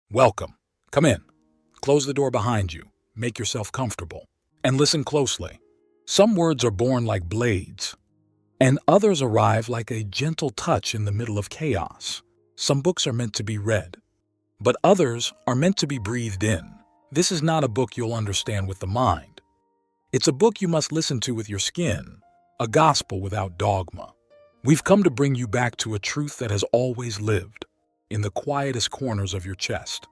Welcome. Come in. Close the door behind you. Make yourself comfortable. And listen closely. Some words are born like blades, and others arrive like a gentle touch in the middle of chaos. Some books are meant to be read, but others are meant to be breathed in. This is not a book you'll understand with the mind. It's a book you must listen to with your skin, a gospel without dogma. We've come to bring you back to a truth that has always lived in the quietest corners of your chest,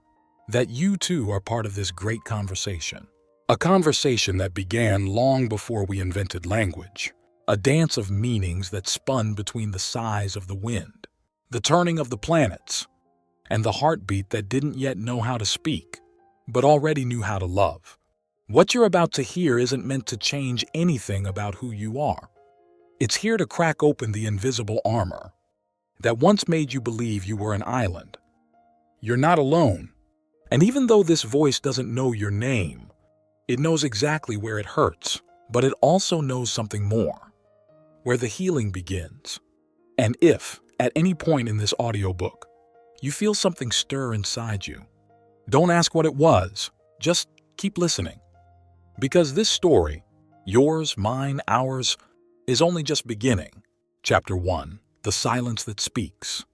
that you too are part of this great conversation. A conversation that began long before we invented language, a dance of meanings that spun between the sighs of the wind, the turning of the planets, and the heartbeat that didn't yet know how to speak, but already knew how to love. What you're about to hear isn't meant to change anything about who you are. It's here to crack open the invisible armor that once made you believe you were an island. You're not alone. And even though this voice doesn't know your name, it knows exactly where it hurts, but it also knows something more, where the healing begins. And if, at any point in this audiobook, you feel something stir inside you, don't ask what it was, just keep listening. Because this story, yours, mine, ours, is only just beginning. Chapter 1. The Silence That Speaks.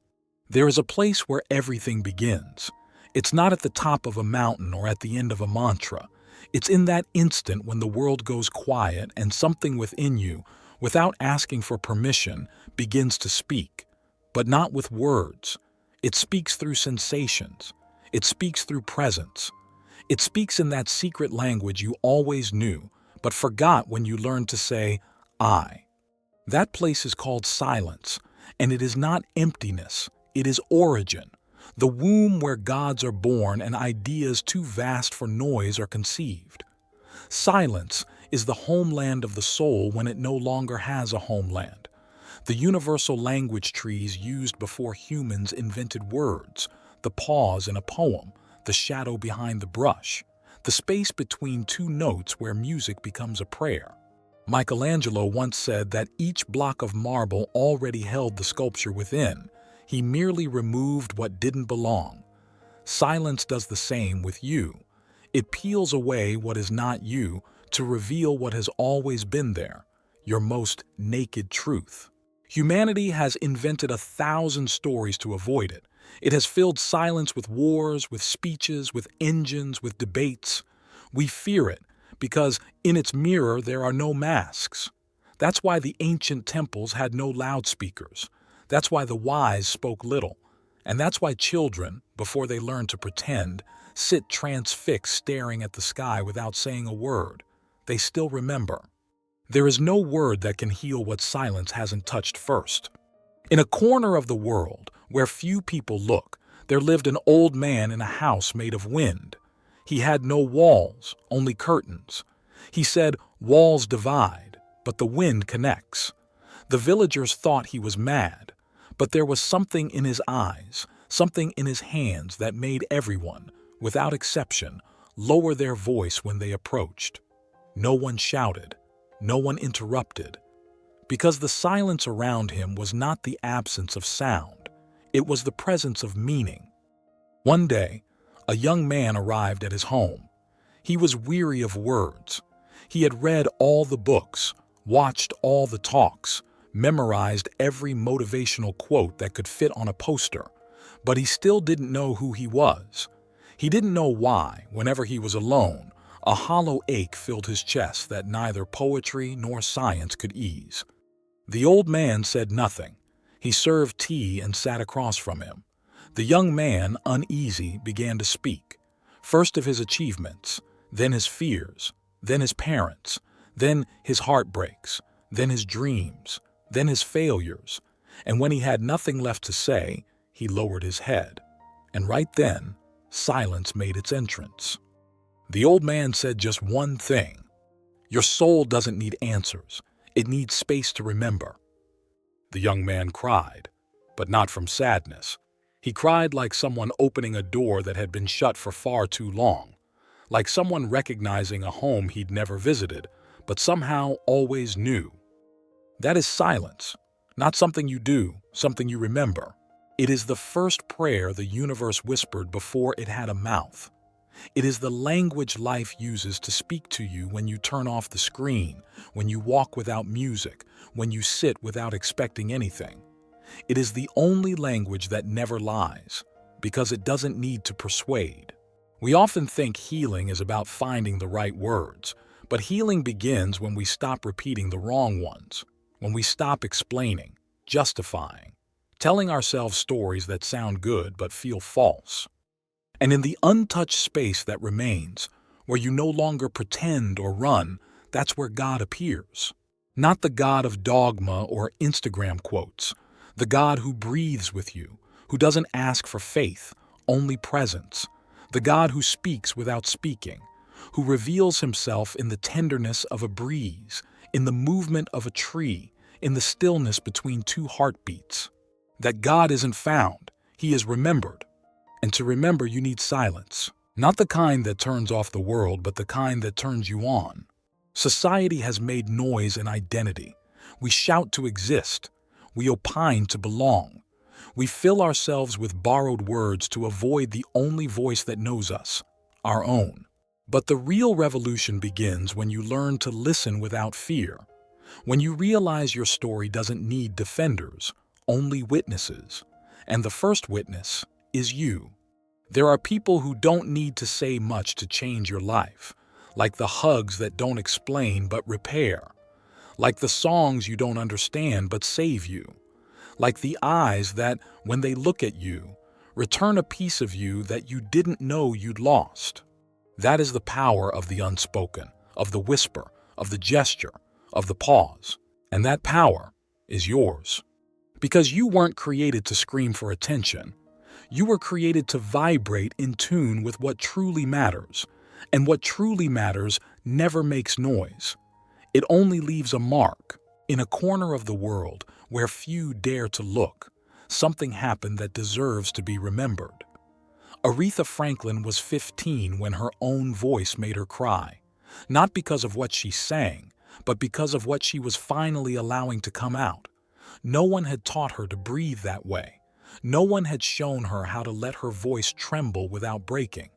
There is a place where everything begins. It's not at the top of a mountain or at the end of a mantra. It's in that instant when the world goes quiet and something within you, without asking for permission, begins to speak. But not with words. It speaks through sensations. It speaks through presence. It speaks in that secret language you always knew, but forgot when you learned to say, I. That place is called silence. And it is not emptiness, it is origin, the womb where gods are born and ideas too vast for noise are conceived. Silence is the homeland of the soul when it no longer has a homeland. The universal language trees used before humans invented words, the pause in a poem, the shadow behind the brush, the space between two notes where music becomes a prayer. Michelangelo once said that each block of marble already held the sculpture within. He merely removed what didn't belong. Silence does the same with you. It peels away what is not you to reveal what has always been there, your most naked truth. Humanity has invented 1,000 stories to avoid it. It has filled silence with wars, with speeches, with engines, with debates. We fear it, because in its mirror there are no masks. That's why the ancient temples had no loudspeakers. That's why the wise spoke little. And that's why children, before they learn to pretend, sit transfixed staring at the sky without saying a word. They still remember. There is no word that can heal what silence hasn't touched first. In a corner of the world where few people look, there lived an old man in a house made of wind. He had no walls, only curtains. He said, walls divide, but the wind connects. The villagers thought he was mad, but there was something in his eyes, something in his hands that made everyone, without exception, lower their voice when they approached. No one shouted, no one interrupted, because the silence around him was not the absence of sound, it was the presence of meaning. One day, a young man arrived at his home. He was weary of words. He had read all the books, watched all the talks, memorized every motivational quote that could fit on a poster, but he still didn't know who he was. He didn't know why, whenever he was alone, a hollow ache filled his chest that neither poetry nor science could ease. The old man said nothing. He served tea and sat across from him. The young man, uneasy, began to speak, first of his achievements, then his fears, then his parents, then his heartbreaks, then his dreams, then his failures, and when he had nothing left to say, he lowered his head. And right then, silence made its entrance. The old man said just one thing. Your soul doesn't need answers. It needs space to remember. The young man cried, but not from sadness. He cried like someone opening a door that had been shut for far too long, like someone recognizing a home he'd never visited, but somehow always knew. That is silence, not something you do, something you remember. It is the first prayer the universe whispered before it had a mouth. It is the language life uses to speak to you when you turn off the screen, when you walk without music, when you sit without expecting anything. It is the only language that never lies, because it doesn't need to persuade. We often think healing is about finding the right words, but healing begins when we stop repeating the wrong ones, when we stop explaining, justifying, telling ourselves stories that sound good but feel false. And in the untouched space that remains, where you no longer pretend or run, that's where God appears. Not the God of dogma or Instagram quotes, the God who breathes with you, who doesn't ask for faith, only presence. The God who speaks without speaking, who reveals himself in the tenderness of a breeze, in the movement of a tree, in the stillness between two heartbeats. That God isn't found, he is remembered. And to remember, you need silence. Not the kind that turns off the world, but the kind that turns you on. Society has made noise an identity. We shout to exist. We opine to belong. We fill ourselves with borrowed words to avoid the only voice that knows us, our own. But the real revolution begins when you learn to listen without fear. When you realize your story doesn't need defenders, only witnesses. And the first witness is you. There are people who don't need to say much to change your life, like the hugs that don't explain but repair, like the songs you don't understand but save you, like the eyes that, when they look at you, return a piece of you that you didn't know you'd lost. That is the power of the unspoken, of the whisper, of the gesture, of the pause. And that power is yours. Because you weren't created to scream for attention. You were created to vibrate in tune with what truly matters. And what truly matters never makes noise. It only leaves a mark. In a corner of the world where few dare to look, something happened that deserves to be remembered. Aretha Franklin was 15 when her own voice made her cry. Not because of what she sang, but because of what she was finally allowing to come out. No one had taught her to breathe that way. No one had shown her how to let her voice tremble without breaking.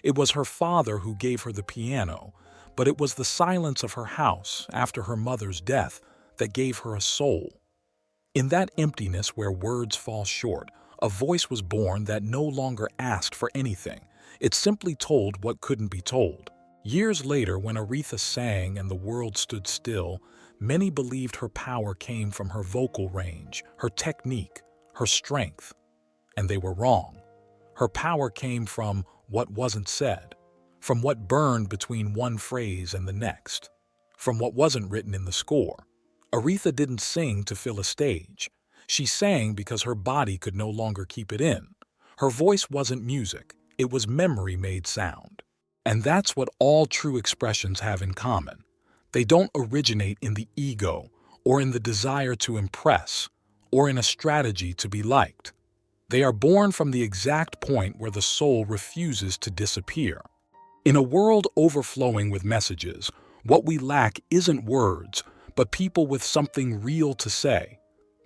It was her father who gave her the piano, but it was the silence of her house after her mother's death that gave her a soul. In that emptiness where words fall short, a voice was born that no longer asked for anything. It simply told what couldn't be told. Years later, when Aretha sang and the world stood still, many believed her power came from her vocal range, her technique, her strength. And they were wrong. Her power came from what wasn't said, from what burned between one phrase and the next, from what wasn't written in the score. Aretha didn't sing to fill a stage. She sang because her body could no longer keep it in. Her voice wasn't music, it was memory made sound. And that's what all true expressions have in common. They don't originate in the ego, or in the desire to impress, or in a strategy to be liked. They are born from the exact point where the soul refuses to disappear. In a world overflowing with messages, what we lack isn't words, but people with something real to say.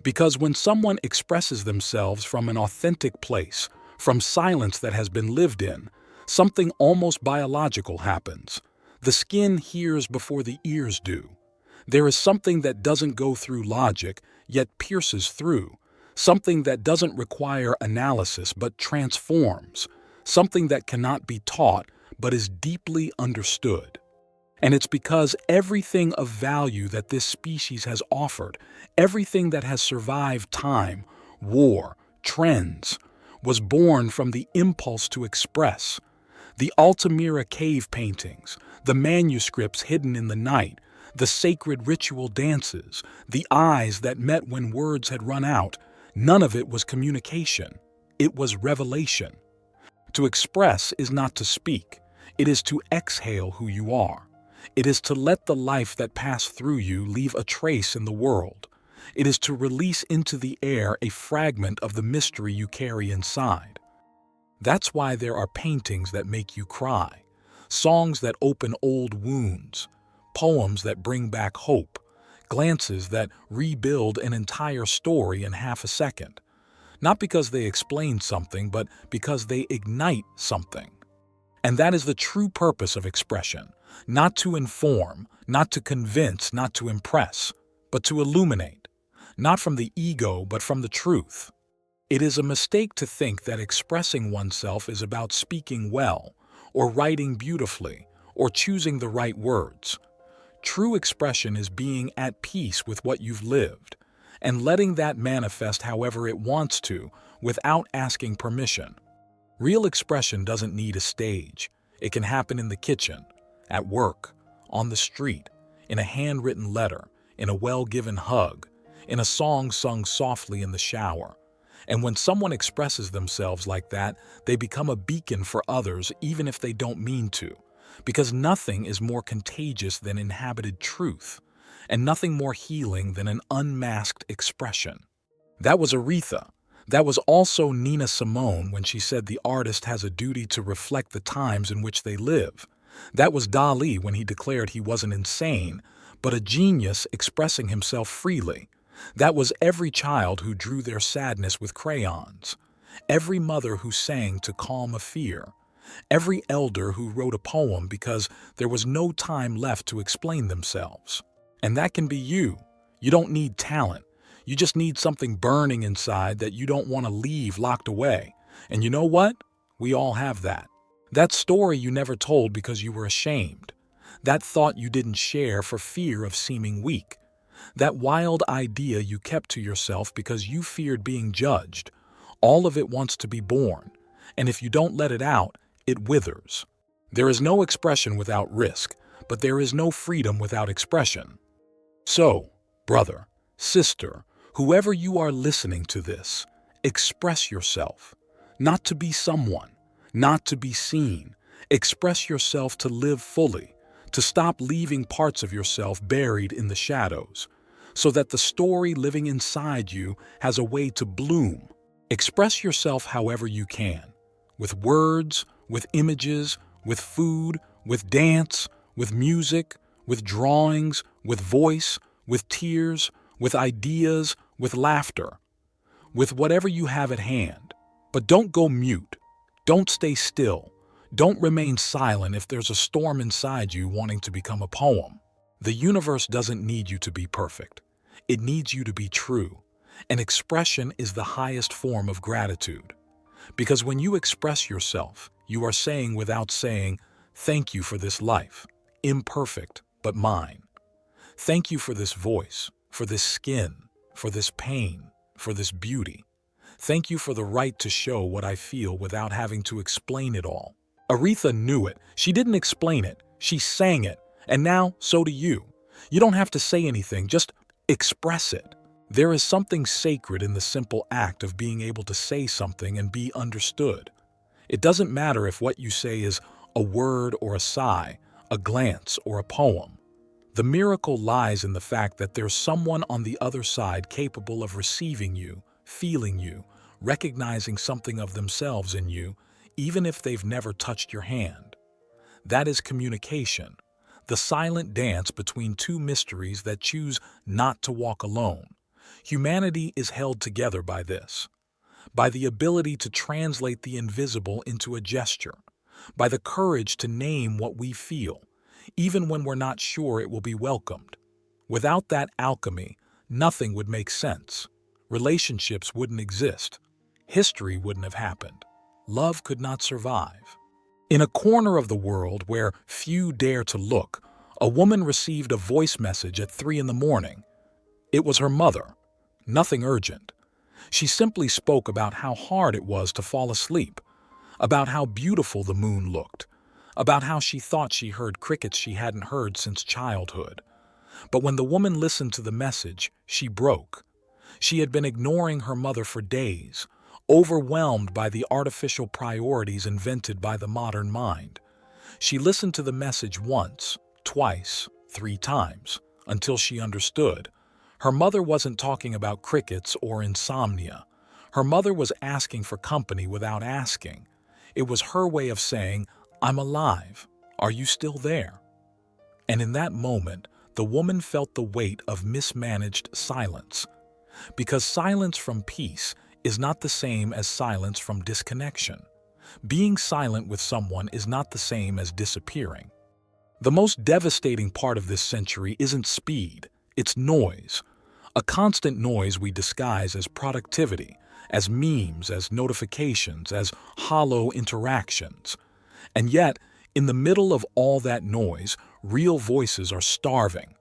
Because when someone expresses themselves from an authentic place, from silence that has been lived in, something almost biological happens. The skin hears before the ears do. There is something that doesn't go through logic, yet pierces through. Something that doesn't require analysis, but transforms. Something that cannot be taught, but is deeply understood. And it's because everything of value that this species has offered, everything that has survived time, war, trends, was born from the impulse to express. The Altamira cave paintings, the manuscripts hidden in the night, the sacred ritual dances, the eyes that met when words had run out, none of it was communication. It was revelation. To express is not to speak. It is to exhale who you are. It is to let the life that passed through you leave a trace in the world. It is to release into the air a fragment of the mystery you carry inside. That's why there are paintings that make you cry, songs that open old wounds, poems that bring back hope, glances that rebuild an entire story in half a second. Not because they explain something, but because they ignite something. And that is the true purpose of expression, not to inform, not to convince, not to impress, but to illuminate, not from the ego, but from the truth. It is a mistake to think that expressing oneself is about speaking well, or writing beautifully, or choosing the right words. True expression is being at peace with what you've lived, and letting that manifest however it wants to, without asking permission. Real expression doesn't need a stage. It can happen in the kitchen, at work, on the street, in a handwritten letter, in a well-given hug, in a song sung softly in the shower. And when someone expresses themselves like that, they become a beacon for others even if they don't mean to. Because nothing is more contagious than inhabited truth, and nothing more healing than an unmasked expression. That was Aretha. That was also Nina Simone when she said the artist has a duty to reflect the times in which they live. That was Dali when he declared he wasn't insane, but a genius expressing himself freely. That was every child who drew their sadness with crayons, every mother who sang to calm a fear, every elder who wrote a poem because there was no time left to explain themselves. And that can be you. You don't need talent. You just need something burning inside that you don't want to leave locked away. And you know what? We all have that. That story you never told because you were ashamed. That thought you didn't share for fear of seeming weak. That wild idea you kept to yourself because you feared being judged. All of it wants to be born. And if you don't let it out, it withers. There is no expression without risk, but there is no freedom without expression. So, brother, sister, whoever you are listening to this, express yourself. Not to be someone, not to be seen. Express yourself to live fully, to stop leaving parts of yourself buried in the shadows, so that the story living inside you has a way to bloom. Express yourself however you can, with words, with images, with food, with dance, with music, with drawings, with voice, with tears, with ideas, with laughter, with whatever you have at hand. But don't go mute. Don't stay still. Don't remain silent if there's a storm inside you wanting to become a poem. The universe doesn't need you to be perfect. It needs you to be true. And expression is the highest form of gratitude. Because when you express yourself, you are saying without saying, "Thank you for this life, imperfect but mine. Thank you for this voice, for this skin, for this pain, for this beauty. Thank you for the right to show what I feel without having to explain it all." Aretha knew it. She didn't explain it. She sang it. And now, so do you. You don't have to say anything, just express it. There is something sacred in the simple act of being able to say something and be understood. It doesn't matter if what you say is a word or a sigh, a glance or a poem. The miracle lies in the fact that there's someone on the other side capable of receiving you, feeling you, recognizing something of themselves in you, even if they've never touched your hand. That is communication, the silent dance between two mysteries that choose not to walk alone. Humanity is held together by this, by the ability to translate the invisible into a gesture, by the courage to name what we feel, even when we're not sure it will be welcomed. Without that alchemy, nothing would make sense. Relationships wouldn't exist. History wouldn't have happened. Love could not survive. In a corner of the world where few dare to look, a woman received a voice message at 3 a.m. It was her mother. Nothing urgent. She simply spoke about how hard it was to fall asleep, about how beautiful the moon looked, about how she thought she heard crickets she hadn't heard since childhood. But when the woman listened to the message, she broke. She had been ignoring her mother for days, overwhelmed by the artificial priorities invented by the modern mind. She listened to the message once, twice, 3 times, until she understood. Her mother wasn't talking about crickets or insomnia. Her mother was asking for company without asking. It was her way of saying, "I'm alive. Are you still there?" And in that moment, the woman felt the weight of mismanaged silence. Because silence from peace is not the same as silence from disconnection. Being silent with someone is not the same as disappearing. The most devastating part of this century isn't speed, it's noise. A constant noise we disguise as productivity, as memes, as notifications, as hollow interactions. And yet, in the middle of all that noise, real voices are starving.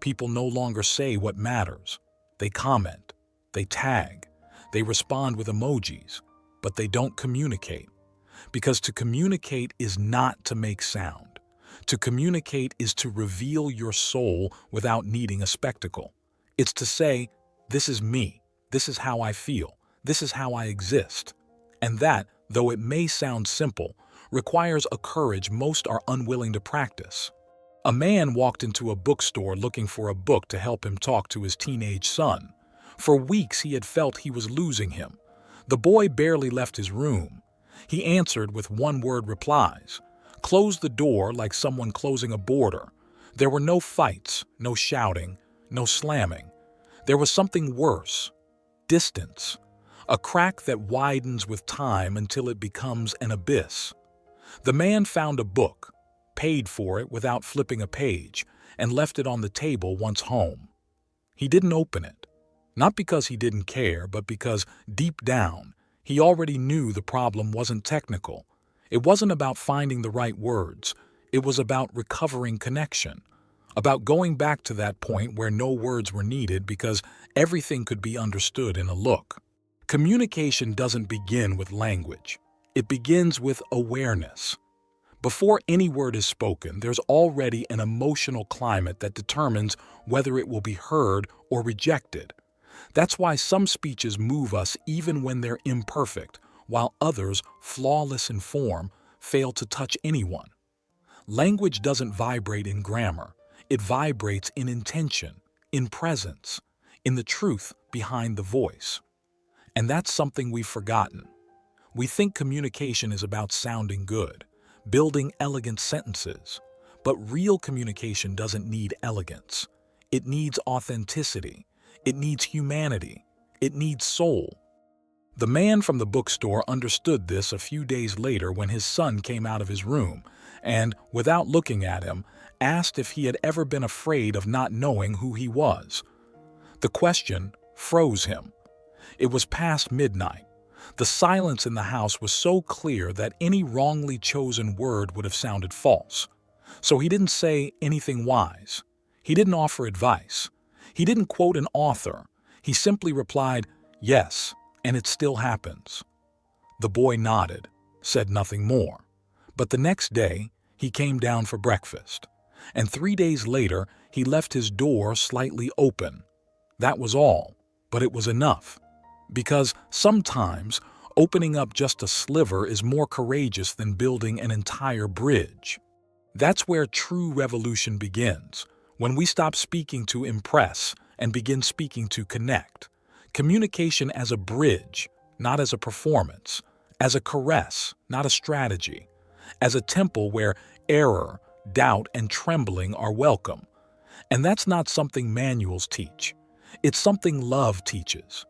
People no longer say what matters. They comment, they tag, they respond with emojis, but they don't communicate. Because to communicate is not to make sound. To communicate is to reveal your soul without needing a spectacle. It's to say, this is me, this is how I feel, this is how I exist. And that, though it may sound simple, requires a courage most are unwilling to practice. A man walked into a bookstore looking for a book to help him talk to his teenage son. For weeks he had felt he was losing him. The boy barely left his room. He answered with one-word replies. Closed the door like someone closing a border. There were no fights, no shouting, no slamming. There was something worse. Distance. A crack that widens with time until it becomes an abyss. The man found a book, paid for it without flipping a page, and left it on the table once home. He didn't open it. Not because he didn't care, but because, deep down, he already knew the problem wasn't technical. It wasn't about finding the right words. It was about recovering connection. About going back to that point where no words were needed because everything could be understood in a look. Communication doesn't begin with language. It begins with awareness. Before any word is spoken, there's already an emotional climate that determines whether it will be heard or rejected. That's why some speeches move us even when they're imperfect, while others, flawless in form, fail to touch anyone. Language doesn't vibrate in grammar. It vibrates in intention, in presence, in the truth behind the voice. And that's something we've forgotten. We think communication is about sounding good, building elegant sentences. But real communication doesn't need elegance. It needs authenticity. It needs humanity. It needs soul. The man from the bookstore understood this a few days later when his son came out of his room and, without looking at him, asked if he had ever been afraid of not knowing who he was. The question froze him. It was past midnight. The silence in the house was so clear that any wrongly chosen word would have sounded false. So he didn't say anything wise. He didn't offer advice. He didn't quote an author. He simply replied, "Yes, and it still happens." The boy nodded, said nothing more. But the next day, he came down for breakfast. And 3 days later, he left his door slightly open. That was all, but it was enough. Because sometimes, opening up just a sliver is more courageous than building an entire bridge. That's where true revolution begins, when we stop speaking to impress and begin speaking to connect. Communication as a bridge, not as a performance. As a caress, not a strategy. As a temple where error, doubt, and trembling are welcome. And that's not something manuals teach. It's something love teaches.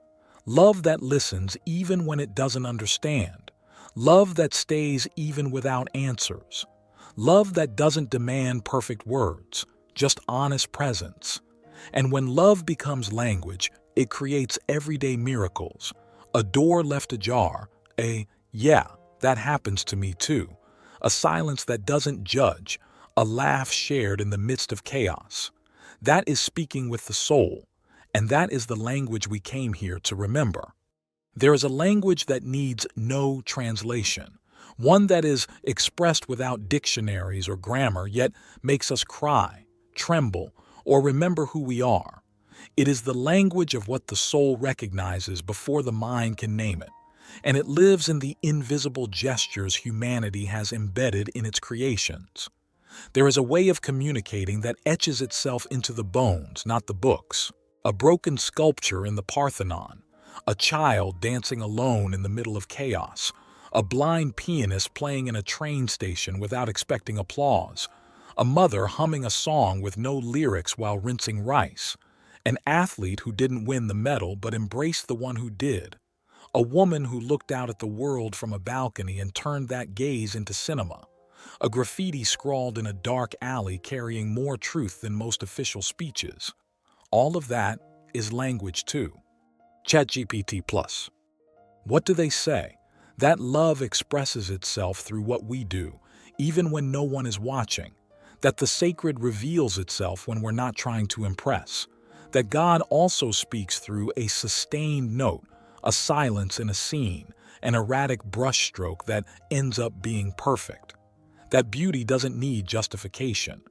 Love that listens even when it doesn't understand. Love that stays even without answers. Love that doesn't demand perfect words, just honest presence. And when love becomes language, it creates everyday miracles. A door left ajar, "Yeah, that happens to me too." A silence that doesn't judge, a laugh shared in the midst of chaos. That is speaking with the soul, and that is the language we came here to remember. There is a language that needs no translation, one that is expressed without dictionaries or grammar, yet makes us cry, tremble, or remember who we are. It is the language of what the soul recognizes before the mind can name it, and it lives in the invisible gestures humanity has embedded in its creations. There is a way of communicating that etches itself into the bones, not the books. A broken sculpture in the Parthenon, a child dancing alone in the middle of chaos, a blind pianist playing in a train station without expecting applause, a mother humming a song with no lyrics while rinsing rice, an athlete who didn't win the medal but embraced the one who did, A woman who looked out at the world from a balcony and turned that gaze into cinema. A graffiti scrawled in a dark alley carrying more truth than most official speeches. All of that is language too. ChatGPT Plus. What do they say? That love expresses itself through what we do, even when no one is watching. That the sacred reveals itself when we're not trying to impress. That God also speaks through a sustained note, a silence in a scene, an erratic brushstroke that ends up being perfect. That beauty doesn't need justification.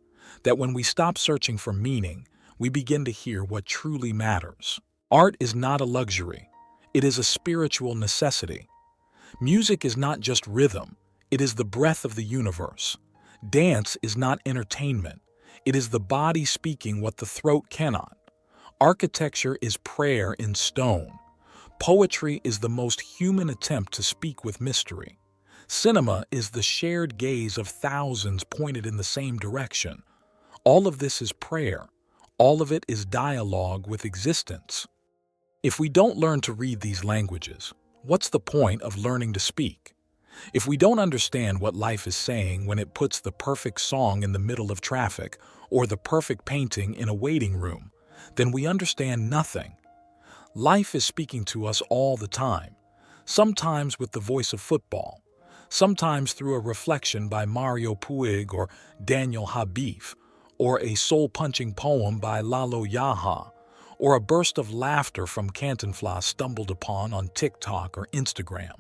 That when we stop searching for meaning, we begin to hear what truly matters. Art is not a luxury. It is a spiritual necessity. Music is not just rhythm. It is the breath of the universe. Dance is not entertainment. It is the body speaking what the throat cannot. Architecture is prayer in stone. Poetry is the most human attempt to speak with mystery. Cinema is the shared gaze of thousands pointed in the same direction. All of this is prayer. All of it is dialogue with existence. If we don't learn to read these languages, what's the point of learning to speak? If we don't understand what life is saying when it puts the perfect song in the middle of traffic or the perfect painting in a waiting room, then we understand nothing. Life is speaking to us all the time, sometimes with the voice of football, sometimes through a reflection by Mario Puig or Daniel Habib, or a soul-punching poem by Lalo Yaha, or a burst of laughter from Cantinflas stumbled upon on TikTok or Instagram.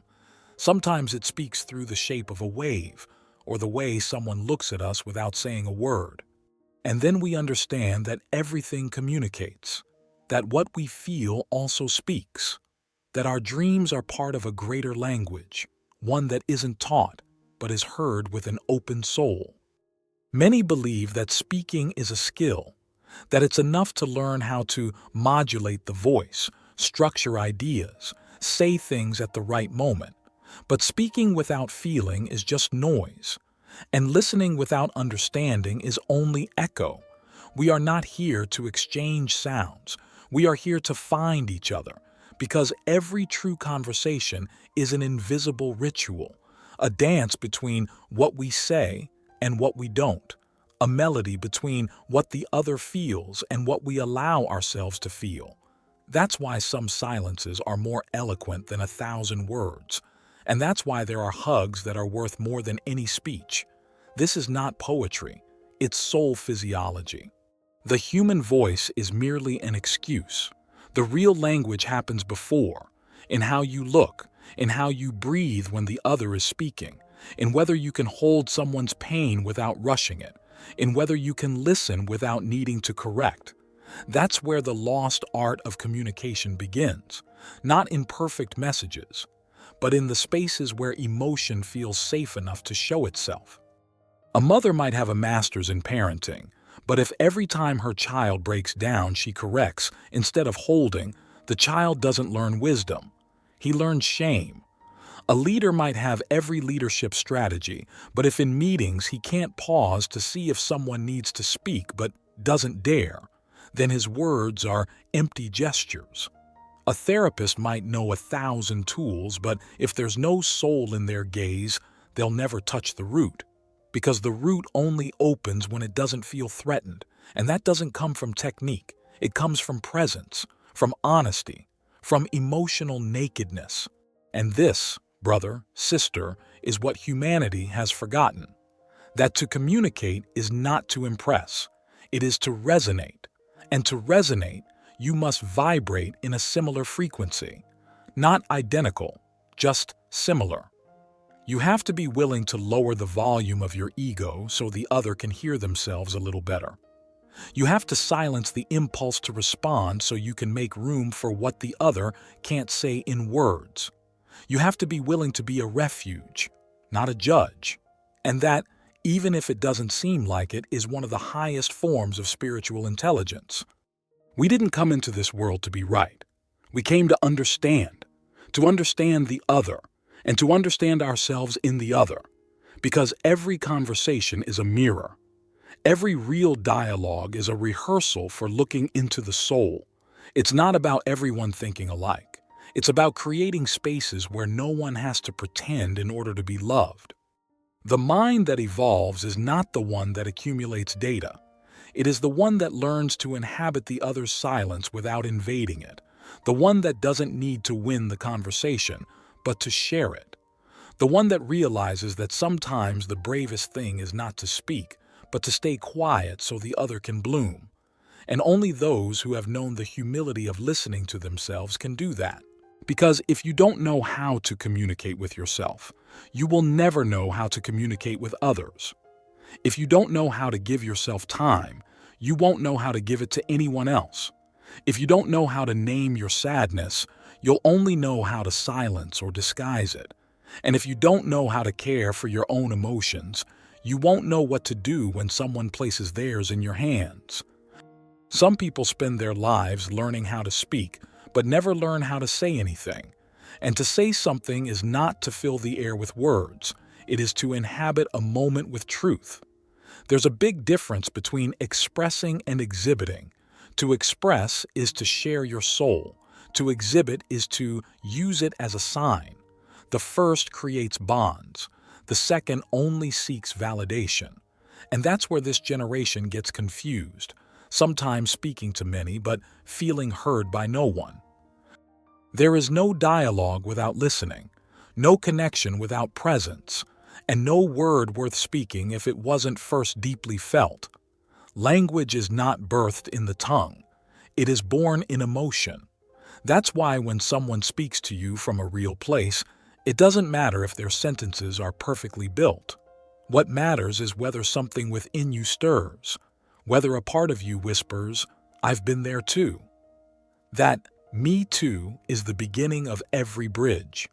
Sometimes it speaks through the shape of a wave, or the way someone looks at us without saying a word. And then we understand that everything communicates, that what we feel also speaks, that our dreams are part of a greater language, one that isn't taught, but is heard with an open soul. Many believe that speaking is a skill, that it's enough to learn how to modulate the voice, structure ideas, say things at the right moment. But speaking without feeling is just noise, and listening without understanding is only echo. We are not here to exchange sounds. We are here to find each other, because every true conversation is an invisible ritual, a dance between what we say and what we don't, a melody between what the other feels and what we allow ourselves to feel. That's why some silences are more eloquent than 1,000 words, and that's why there are hugs that are worth more than any speech. This is not poetry, it's soul physiology. The human voice is merely an excuse. The real language happens before, in how you look, in how you breathe when the other is speaking, in whether you can hold someone's pain without rushing it, in whether you can listen without needing to correct. That's where the lost art of communication begins, not in perfect messages, but in the spaces where emotion feels safe enough to show itself. A mother might have a master's in parenting, but if every time her child breaks down she corrects instead of holding, the child doesn't learn wisdom. He learns shame. A leader might have every leadership strategy, but if in meetings he can't pause to see if someone needs to speak but doesn't dare, then his words are empty gestures. A therapist might know 1,000 tools, but if there's no soul in their gaze, they'll never touch the root. Because the root only opens when it doesn't feel threatened, and that doesn't come from technique. It comes from presence, from honesty, from emotional nakedness. And this, brother, sister, is what humanity has forgotten. That to communicate is not to impress. It is to resonate. And to resonate, you must vibrate in a similar frequency. Not identical, just similar. You have to be willing to lower the volume of your ego so the other can hear themselves a little better. You have to silence the impulse to respond so you can make room for what the other can't say in words. You have to be willing to be a refuge, not a judge. And that, even if it doesn't seem like it, is one of the highest forms of spiritual intelligence. We didn't come into this world to be right. We came to understand the other, and to understand ourselves in the other, because every conversation is a mirror. Every real dialogue is a rehearsal for looking into the soul. It's not about everyone thinking alike. It's about creating spaces where no one has to pretend in order to be loved. The mind that evolves is not the one that accumulates data. It is the one that learns to inhabit the other's silence without invading it, the one that doesn't need to win the conversation, but to share it, the one that realizes that sometimes the bravest thing is not to speak, but to stay quiet so the other can bloom. And only those who have known the humility of listening to themselves can do that. Because if you don't know how to communicate with yourself, you will never know how to communicate with others. If you don't know how to give yourself time, you won't know how to give it to anyone else. If you don't know how to name your sadness, you'll only know how to silence or disguise it. And if you don't know how to care for your own emotions, you won't know what to do when someone places theirs in your hands. Some people spend their lives learning how to speak, but never learn how to say anything. And to say something is not to fill the air with words. It is to inhabit a moment with truth. There's a big difference between expressing and exhibiting. To express is to share your soul. To exhibit is to use it as a sign. The first creates bonds. The second only seeks validation. And that's where this generation gets confused, sometimes speaking to many, but feeling heard by no one. There is no dialogue without listening, no connection without presence, and no word worth speaking if it wasn't first deeply felt. Language is not birthed in the tongue. It is born in emotion. That's why when someone speaks to you from a real place, it doesn't matter if their sentences are perfectly built. What matters is whether something within you stirs, whether a part of you whispers, "I've been there too." That "me too" is the beginning of every bridge.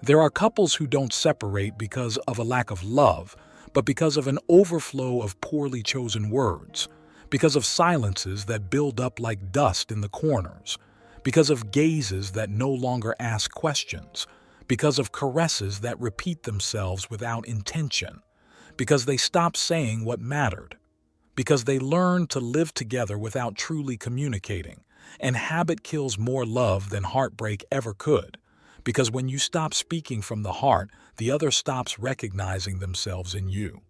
There are couples who don't separate because of a lack of love, but because of an overflow of poorly chosen words, because of silences that build up like dust in the corners, because of gazes that no longer ask questions, because of caresses that repeat themselves without intention, because they stop saying what mattered, because they learn to live together without truly communicating. And habit kills more love than heartbreak ever could, because when you stop speaking from the heart, the other stops recognizing themselves in you.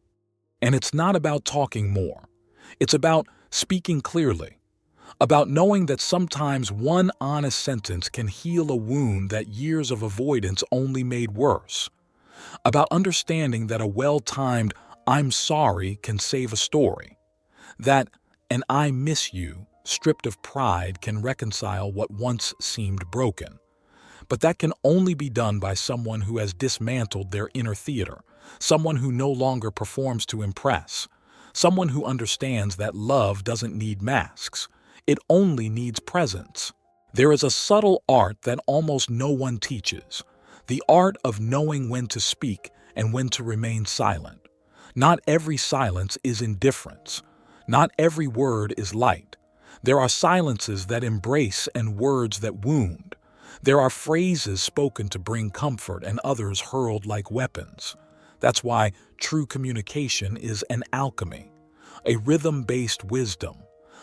And it's not about talking more. It's about speaking clearly, about knowing that sometimes one honest sentence can heal a wound that years of avoidance only made worse, about understanding that a well-timed "I'm sorry" can save a story, that an "I miss you" stripped of pride can reconcile what once seemed broken. But that can only be done by someone who has dismantled their inner theater, someone who no longer performs to impress, someone who understands that love doesn't need masks. It only needs presence. There is a subtle art that almost no one teaches, the art of knowing when to speak and when to remain silent. Not every silence is indifference. Not every word is light. There are silences that embrace and words that wound. There are phrases spoken to bring comfort and others hurled like weapons. That's why true communication is an alchemy, a rhythm-based wisdom,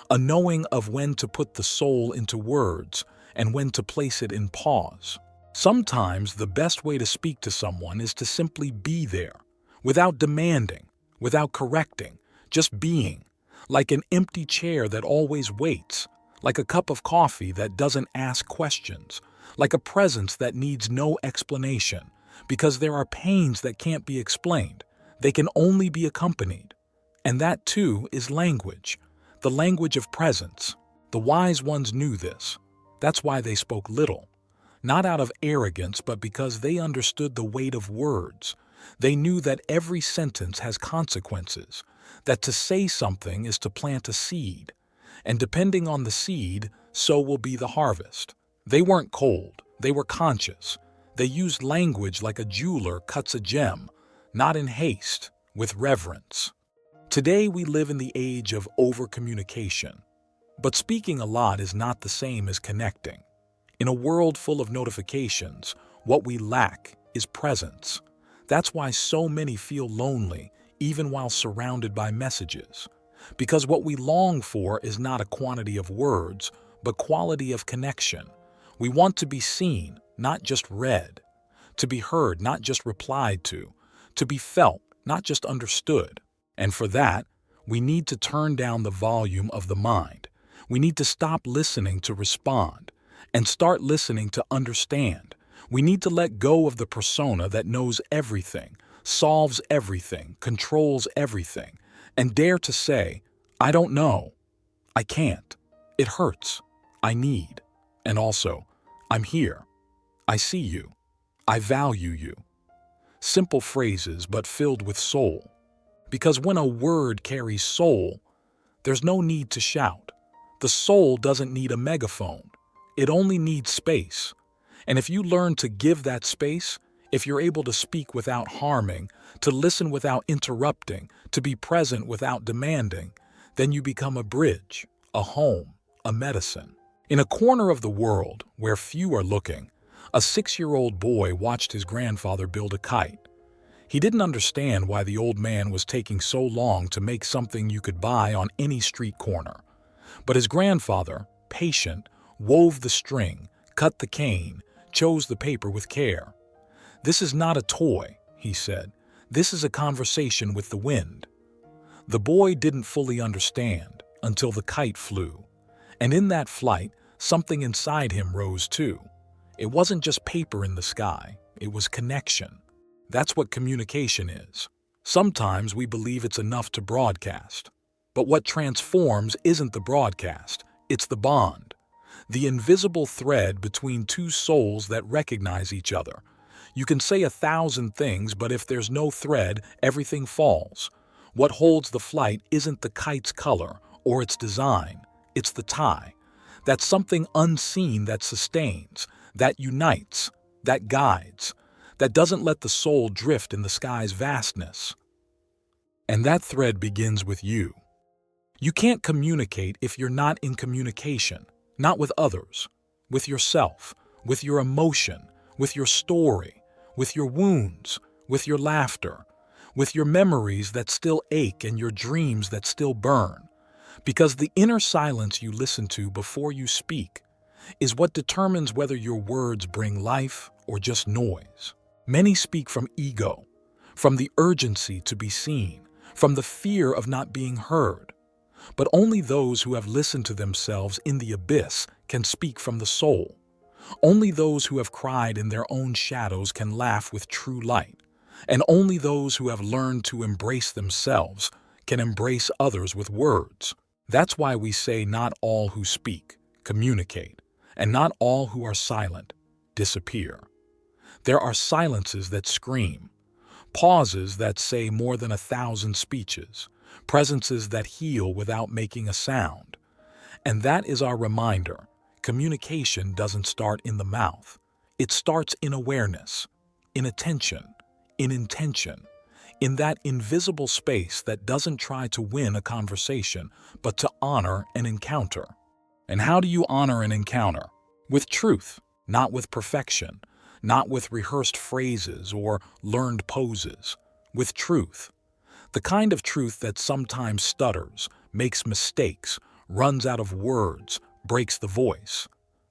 a knowing of when to put the soul into words and when to place it in pause. Sometimes the best way to speak to someone is to simply be there, without demanding, without correcting, just being. Like an empty chair that always waits, like a cup of coffee that doesn't ask questions, like a presence that needs no explanation, because there are pains that can't be explained, they can only be accompanied. And that too is language, the language of presence. The wise ones knew this. That's why they spoke little, not out of arrogance, but because they understood the weight of words. They knew that every sentence has consequences, that to say something is to plant a seed, and depending on the seed, so will be the harvest. They weren't cold, they were conscious. They used language like a jeweler cuts a gem, not in haste, with reverence. Today we live in the age of over-communication, but speaking a lot is not the same as connecting. In a world full of notifications, what we lack is presence. That's why so many feel lonely, even while surrounded by messages. Because what we long for is not a quantity of words, but quality of connection. We want to be seen, not just read, to be heard, not just replied to be felt, not just understood. And for that, we need to turn down the volume of the mind. We need to stop listening to respond and start listening to understand. We need to let go of the persona that knows everything, solves everything, controls everything, and dare to say, I don't know, I can't, it hurts, I need, and also, I'm here, I see you, I value you. Simple phrases but filled with soul. Because when a word carries soul, there's no need to shout. The soul doesn't need a megaphone. It only needs space. And if you learn to give that space, if you're able to speak without harming, to listen without interrupting, to be present without demanding, then you become a bridge, a home, a medicine. In a corner of the world where few are looking, a 6-year-old boy watched his grandfather build a kite. He didn't understand why the old man was taking so long to make something you could buy on any street corner. But his grandfather, patient, wove the string, cut the cane, chose the paper with care. This is not a toy, he said. This is a conversation with the wind. The boy didn't fully understand until the kite flew. And in that flight, something inside him rose too. It wasn't just paper in the sky, it was connection. That's what communication is. Sometimes we believe it's enough to broadcast. But what transforms isn't the broadcast, it's the bond. The invisible thread between two souls that recognize each other. You can say 1,000 things, but if there's no thread, everything falls. What holds the flight isn't the kite's color or its design, it's the tie. That's something unseen that sustains, that unites, that guides, that doesn't let the soul drift in the sky's vastness. And that thread begins with you. You can't communicate if you're not in communication, not with others, with yourself, with your emotion, with your story, with your wounds, with your laughter, with your memories that still ache and your dreams that still burn. Because the inner silence you listen to before you speak is what determines whether your words bring life or just noise. Many speak from ego, from the urgency to be seen, from the fear of not being heard. But only those who have listened to themselves in the abyss can speak from the soul. Only those who have cried in their own shadows can laugh with true light. And only those who have learned to embrace themselves can embrace others with words. That's why we say not all who speak communicate, and not all who are silent disappear. There are silences that scream, pauses that say more than 1,000 speeches, presences that heal without making a sound. And that is our reminder. Communication doesn't start in the mouth. It starts in awareness, in attention, in intention, in that invisible space that doesn't try to win a conversation, but to honor an encounter. And how do you honor an encounter? With truth, not with perfection, not with rehearsed phrases or learned poses. With truth. The kind of truth that sometimes stutters, makes mistakes, runs out of words, breaks the voice,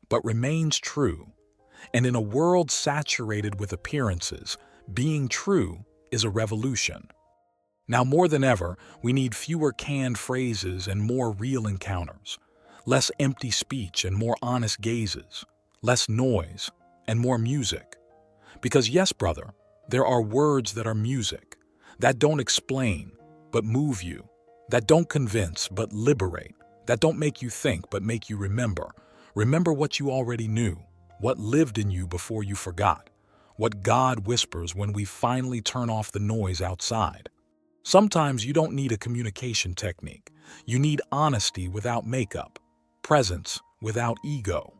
but remains true. And in a world saturated with appearances, being true is a revolution. Now more than ever, we need fewer canned phrases and more real encounters, less empty speech and more honest gazes, less noise and more music. Because yes, brother, there are words that are music, that don't explain, but move you, that don't convince, but liberate, that don't make you think, but make you remember. Remember what you already knew, what lived in you before you forgot, what God whispers when we finally turn off the noise outside. Sometimes you don't need a communication technique. You need honesty without makeup, presence without ego,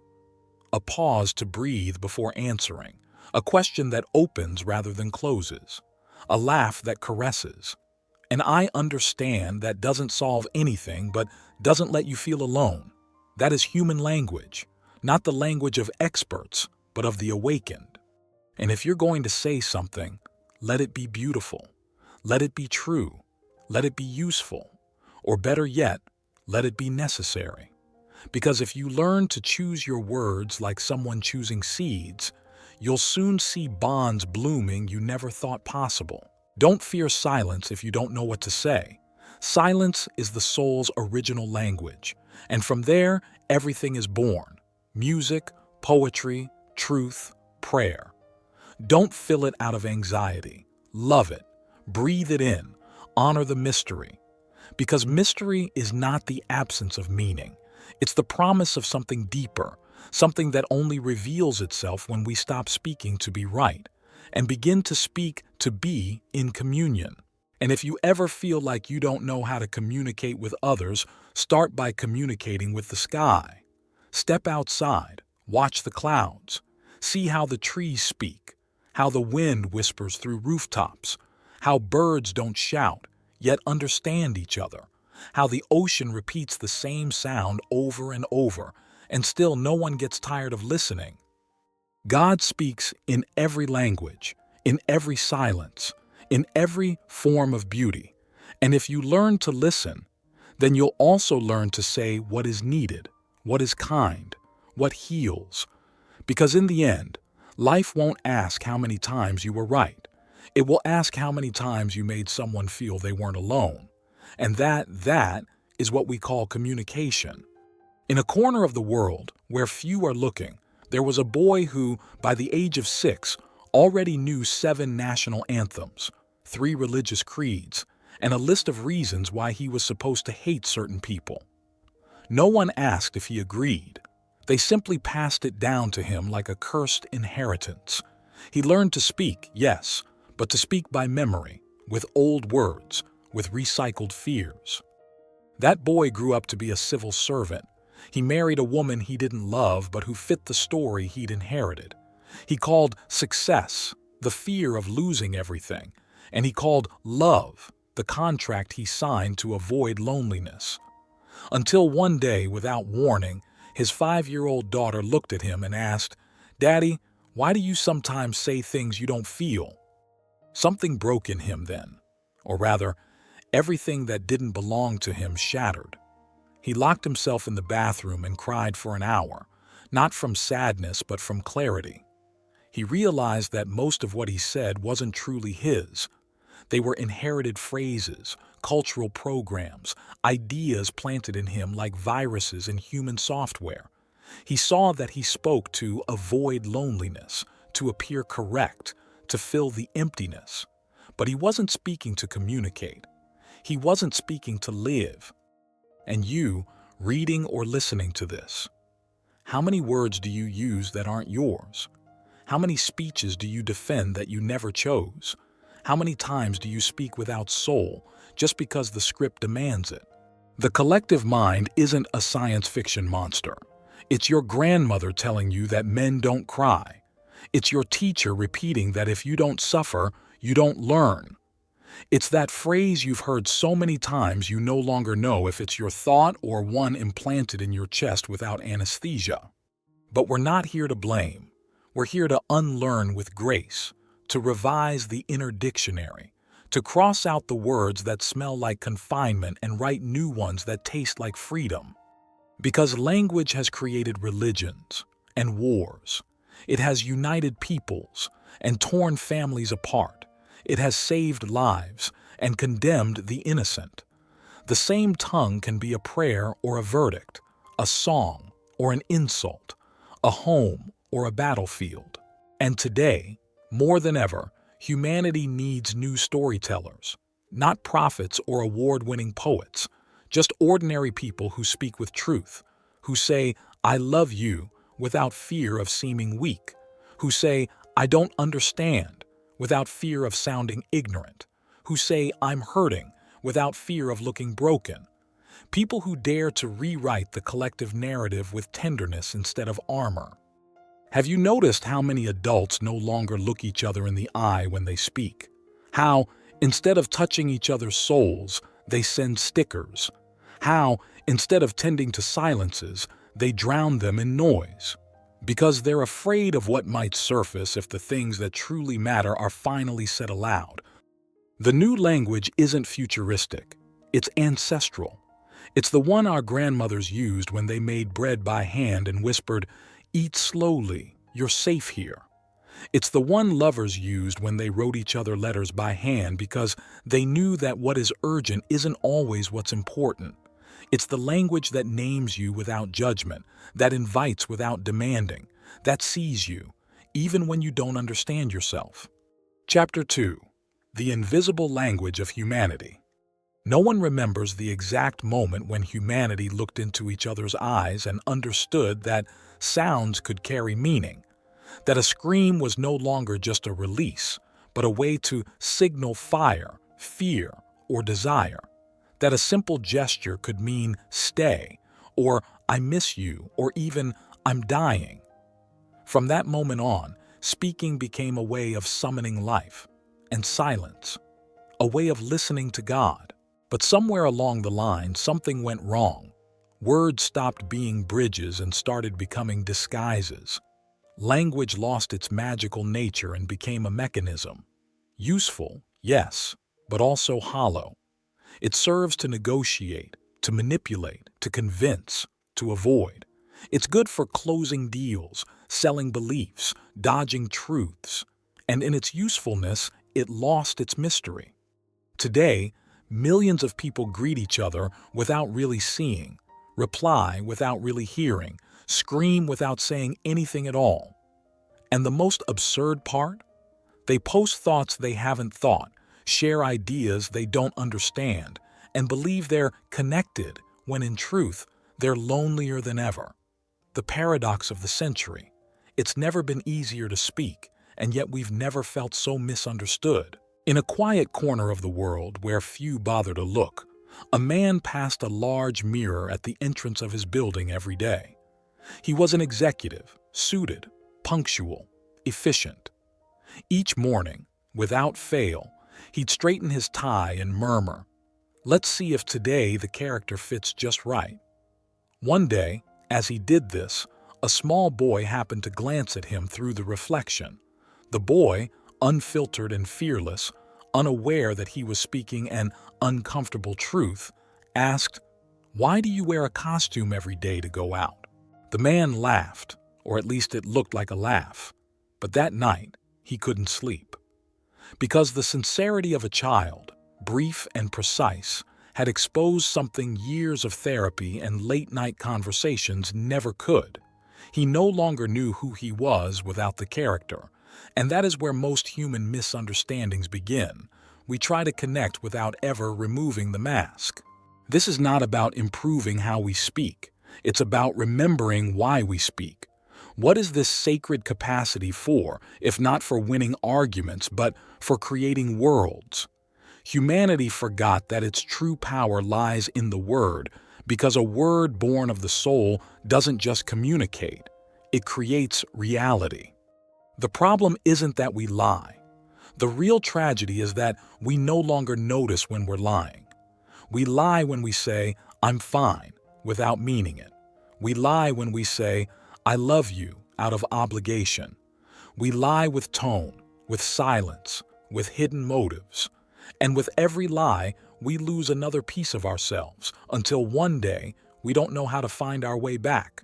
a pause to breathe before answering, a question that opens rather than closes, a laugh that caresses. And I understand that doesn't solve anything, but doesn't let you feel alone. That is human language, not the language of experts, but of the awakened. And if you're going to say something, let it be beautiful, let it be true, let it be useful, or better yet, let it be necessary. Because if you learn to choose your words like someone choosing seeds, you'll soon see bonds blooming you never thought possible. Don't fear silence if you don't know what to say. Silence is the soul's original language, and from there, everything is born. Music, poetry, truth, prayer. Don't fill it out of anxiety. Love it. Breathe it in. Honor the mystery. Because mystery is not the absence of meaning. It's the promise of something deeper, something that only reveals itself when we stop speaking to be right and begin to speak to be in communion. And if you ever feel like you don't know how to communicate with others, start by communicating with the sky. Step outside, watch the clouds, see how the trees speak, how the wind whispers through rooftops, how birds don't shout, yet understand each other, how the ocean repeats the same sound over and over, and still no one gets tired of listening. God speaks in every language, in every silence, in every form of beauty. And if you learn to listen, then you'll also learn to say what is needed, what is kind, what heals. Because in the end, life won't ask how many times you were right. It will ask how many times you made someone feel they weren't alone. And that is what we call communication. In a corner of the world where few are looking, there was a boy who, by the age of 6, already knew 7 national anthems, 3 religious creeds, and a list of reasons why he was supposed to hate certain people. No one asked if he agreed. They simply passed it down to him like a cursed inheritance. He learned to speak, yes, but to speak by memory, with old words, with recycled fears. That boy grew up to be a civil servant. He married a woman he didn't love but who fit the story he'd inherited. He called success the fear of losing everything, and he called love the contract he signed to avoid loneliness. Until one day, without warning, his 5-year-old daughter looked at him and asked, "Daddy, why do you sometimes say things you don't feel?" Something broke in him then, or rather, everything that didn't belong to him shattered. He locked himself in the bathroom and cried for an hour, not from sadness but from clarity. He realized that most of what he said wasn't truly his. They were inherited phrases, cultural programs, ideas planted in him like viruses in human software. He saw that he spoke to avoid loneliness, to appear correct, to fill the emptiness. But he wasn't speaking to communicate. He wasn't speaking to live. And you, reading or listening to this, how many words do you use that aren't yours? How many speeches do you defend that you never chose? How many times do you speak without soul just because the script demands it? The collective mind isn't a science fiction monster. It's your grandmother telling you that men don't cry. It's your teacher repeating that if you don't suffer, you don't learn. It's that phrase you've heard so many times you no longer know if it's your thought or one implanted in your chest without anesthesia. But we're not here to blame. We're here to unlearn with grace, to revise the inner dictionary, to cross out the words that smell like confinement and write new ones that taste like freedom. Because language has created religions and wars. It has united peoples and torn families apart. It has saved lives and condemned the innocent. The same tongue can be a prayer or a verdict, a song or an insult, a home or a battlefield. And today, more than ever, humanity needs new storytellers, not prophets or award-winning poets, just ordinary people who speak with truth, who say, "I love you," without fear of seeming weak, who say, "I don't understand," without fear of sounding ignorant, who say, "I'm hurting," without fear of looking broken. People who dare to rewrite the collective narrative with tenderness instead of armor. Have you noticed how many adults no longer look each other in the eye when they speak? How, instead of touching each other's souls, they send stickers? How, instead of tending to silences, they drown them in noise? Because they're afraid of what might surface if the things that truly matter are finally said aloud. The new language isn't futuristic. It's ancestral. It's the one our grandmothers used when they made bread by hand and whispered, "Eat slowly, you're safe here." It's the one lovers used when they wrote each other letters by hand because they knew that what is urgent isn't always what's important. It's the language that names you without judgment, that invites without demanding, that sees you, even when you don't understand yourself. Chapter 2. The Invisible Language of Humanity. No one remembers the exact moment when humanity looked into each other's eyes and understood that sounds could carry meaning, that a scream was no longer just a release, but a way to signal fire, fear, or desire, that a simple gesture could mean stay, or I miss you, or even I'm dying. From that moment on, speaking became a way of summoning life, and silence, a way of listening to God. But somewhere along the line, something went wrong. Words stopped being bridges and started becoming disguises. Language lost its magical nature and became a mechanism. Useful, yes, but also hollow. It serves to negotiate, to manipulate, to convince, to avoid. It's good for closing deals, selling beliefs, dodging truths. And in its usefulness, it lost its mystery. Today, millions of people greet each other without really seeing, reply without really hearing, scream without saying anything at all. And the most absurd part? They post thoughts they haven't thought, share ideas they don't understand, and believe they're connected when in truth, they're lonelier than ever. The paradox of the century. It's never been easier to speak, and yet we've never felt so misunderstood. In a quiet corner of the world where few bother to look, a man passed a large mirror at the entrance of his building every day. He was an executive, suited, punctual, efficient. Each morning, without fail, he'd straighten his tie and murmur, "Let's see if today the character fits just right." One day, as he did this, a small boy happened to glance at him through the reflection. The boy, unfiltered and fearless, unaware that he was speaking an uncomfortable truth, asked, "Why do you wear a costume every day to go out?" The man laughed, or at least it looked like a laugh, but that night he couldn't sleep. Because the sincerity of a child, brief and precise, had exposed something years of therapy and late-night conversations never could. He no longer knew who he was without the character, and that is where most human misunderstandings begin. We try to connect without ever removing the mask. This is not about improving how we speak. It's about remembering why we speak. What is this sacred capacity for, if not for winning arguments, but for creating worlds? Humanity forgot that its true power lies in the word, because a word born of the soul doesn't just communicate, it creates reality. The problem isn't that we lie. The real tragedy is that we no longer notice when we're lying. We lie when we say, "I'm fine," without meaning it. We lie when we say, "I love you," out of obligation. We lie with tone, with silence, with hidden motives. And with every lie, we lose another piece of ourselves until one day we don't know how to find our way back.